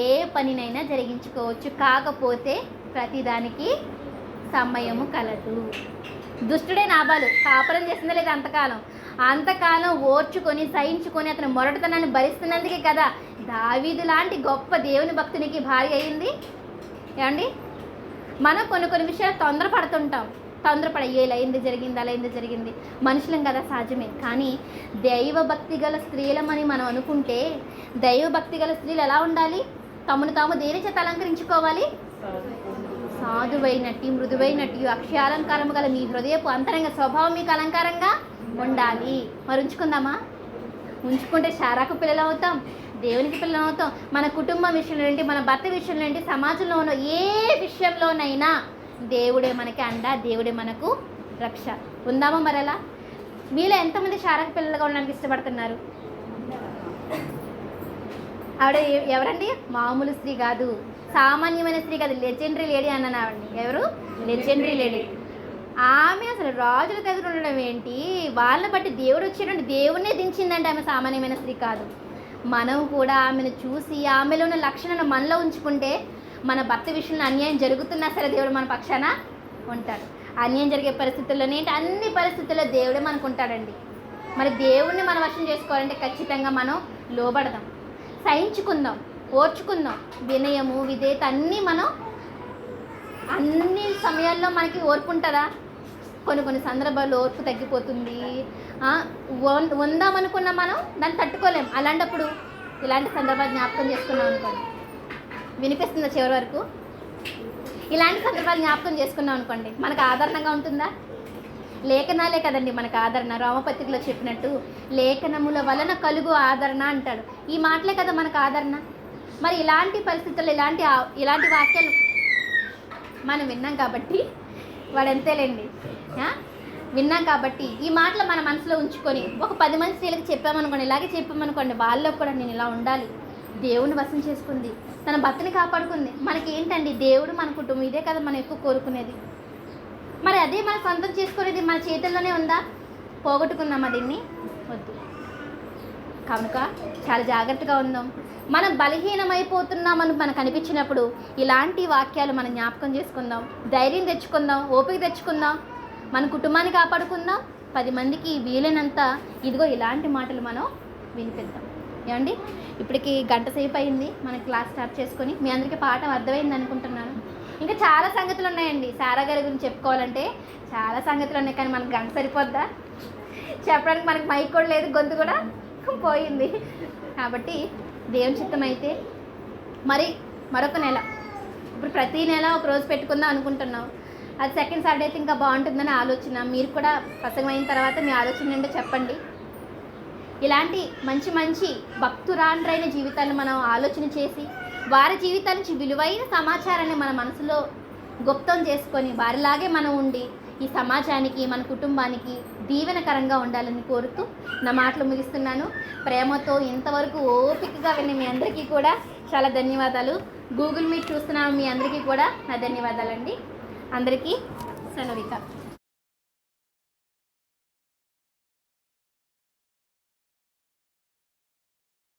Speaker 1: ఏ పనినైనా జరిగించుకోవచ్చు. కాకపోతే ప్రతిదానికి సమయము కలదు. దుష్టుడే నాబాలు కాపురం చేసిందా లేదా? అంతకాలం ఓర్చుకొని సహించుకొని అతను మొరటుతనాన్ని భరిస్తున్నందుకే కదా దావీదు లాంటి గొప్ప దేవుని భక్తునికి భార్య అయింది. ఏమండి, మనం కొన్ని విషయాలు తొందరపడ ఇలా అయింది జరిగింది మనుషులం కదా, సహజమే. కానీ దైవభక్తి గల స్త్రీలమని మనం అనుకుంటే, దైవభక్తి గల స్త్రీలు ఎలా ఉండాలి? తాము దేని చేత అలంకరించుకోవాలి? సాధువైనట్టు, మృదువైనట్టు, అక్షయాలంకారము గల మీ హృదయపు అంతరంగ స్వభావం మీకు అలంకారంగా ఉండాలి. మరి ఉంచుకుంటే సారాకు పిల్లలు అవుతాం, దేవునికి పిల్లలు అవుతాం. మన కుటుంబం విషయంలో ఏంటి, మన భర్త విషయంలో ఏంటి, సమాజంలో ఉన్న ఏ విషయంలోనైనా దేవుడే మనకి అండ, దేవుడే మనకు రక్ష. ఉందామా మరి అలా? మీలో ఎంతమంది సారాకు పిల్లలుగా ఉండడానికి ఇష్టపడుతున్నారు? ఆవిడ ఎవరండి? మామూలు స్త్రీ కాదు, సామాన్యమైన స్త్రీ కాదు, లెజెండరీ లేడీ అన్నాను ఆవిడని. ఎవరు? Legendary lady. ఆమె అసలు రాజుల దగ్గర ఉండడం ఏంటి, వాళ్ళని బట్టి దేవుడు వచ్చేటువంటి దేవుణ్ణే దించిందంటే ఆమె సామాన్యమైన స్త్రీ కాదు. మనం కూడా ఆమెను చూసి ఆమెలో ఉన్న లక్షణాలను మనలో ఉంచుకుంటే మన భర్త విషయంలో అన్యాయం జరుగుతున్నా సరే దేవుడు మన పక్షాన ఉంటాడు. అన్యాయం జరిగే పరిస్థితుల్లోనే ఏంటి, అన్ని పరిస్థితుల్లో దేవుడే మనకు ఉంటాడండి. మరి దేవుణ్ణి మనం వశం చేసుకోవాలంటే ఖచ్చితంగా మనం లోబడదాం, సహించుకుందాం, ఓర్చుకుందాం. వినయము విధేయత అన్నీ మనం అన్ని సమయాల్లో మనకి ఓర్పు ఉంటుందా? కొన్ని సందర్భాల్లో ఓర్పు తగ్గిపోతుంది. ఉందామనుకున్న మనం దాన్ని తట్టుకోలేం. అలాంటప్పుడు ఇలాంటి సందర్భాలు జ్ఞాపకం చేసుకున్నాం అనుకోండి, వినిపిస్తుందా చివరి వరకు? ఇలాంటి సందర్భాలు జ్ఞాపకం చేసుకున్నాం అనుకోండి, మనకు ఆదరణగా ఉంటుందా? లేఖనాలే కదండి మనకు ఆదరణ. రామపత్రికలో చెప్పినట్టు లేఖనముల వలన కలుగు ఆదరణ అంటాడు. ఈ మాటలే కదా మనకు ఆదరణ. మరి ఇలాంటి పరిస్థితుల్లో ఇలాంటి వాక్యాలు మనం విన్నాం కాబట్టి, వాడంతేలేండి, విన్నాం కాబట్టి ఈ మాటలు మన మనసులో ఉంచుకొని ఒక 10 మంది స్త్రీలకు చెప్పామనుకోండి, ఇలాగే చెప్పామనుకోండి, వాళ్ళలో కూడా నేను ఇలా ఉండాలి, దేవుని వశం చేసుకుంది, తన భర్తని కాపాడుకుంది. మనకి ఏంటండి, దేవుడు మన కుటుంబం, ఇదే కదా మనం ఎక్కువ కోరుకునేది. మరి అదే మన సొంతం చేసుకునేది మన చేతుల్లోనే ఉందా? పోగొట్టుకుందామా దీన్ని? వద్దు. కనుక చాలా జాగ్రత్తగా ఉందాం. మనం బలహీనమైపోతున్నామని మనకు అనిపించినప్పుడు ఇలాంటి వాక్యాలు మనం జ్ఞాపకం చేసుకుందాం, ధైర్యం తెచ్చుకుందాం, ఓపిక తెచ్చుకుందాం, మన కుటుంబాన్ని కాపాడుకుందాం, 10 మందికి వీలైనంత ఇదిగో ఇలాంటి మాటలు మనం వినిపిద్దాం. ఏమండి, ఇప్పటికి గంట సేపు అయింది మన క్లాస్ స్టార్ట్ చేసుకొని. మీ అందరికీ పాఠం అర్థమైంది అనుకుంటున్నాను. ఇంకా చాలా సంగతులు ఉన్నాయండి సారా గారి గురించి చెప్పుకోవాలంటే, చాలా సంగతులు ఉన్నాయి. కానీ మనకు గంట సరిపోద్దా? చెప్పడానికి మనకు మైక్ కూడా లేదు, గొంతు కూడా పోయింది. కాబట్టి దేవుని చిత్తం అయితే మరొక నెల, ఇప్పుడు ప్రతి నెల ఒక రోజు పెట్టుకుందాం అనుకుంటున్నాం. అది సెకండ్ సాటర్డే అయితే ఇంకా బాగుంటుందని ఆలోచన. మీరు కూడా ప్రసంగం అయిన తర్వాత మీ ఆలోచన ఏంటో చెప్పండి. ఇలాంటి మంచి మంచి భక్తురాండ్రైన జీవితాలను మనం ఆలోచన చేసి వారి జీవితాల నుంచి విలువైన సమాచారాన్ని మన మనసులో గుప్తం చేసుకొని వారిలాగే మనం ఉండి ఈ సమాజానికి మన కుటుంబానికి దీవెనకరంగా ఉండాలని కోరుతూ నా మాటలు ముగిస్తున్నాను. ప్రేమతో ఇంతవరకు ఓపికగా విన్న మీ అందరికీ కూడా చాలా ధన్యవాదాలు. గూగుల్ మీట్ చూస్తున్నాను మీ అందరికీ కూడా నా ధన్యవాదాలండి. అందరికీ సెలవిక.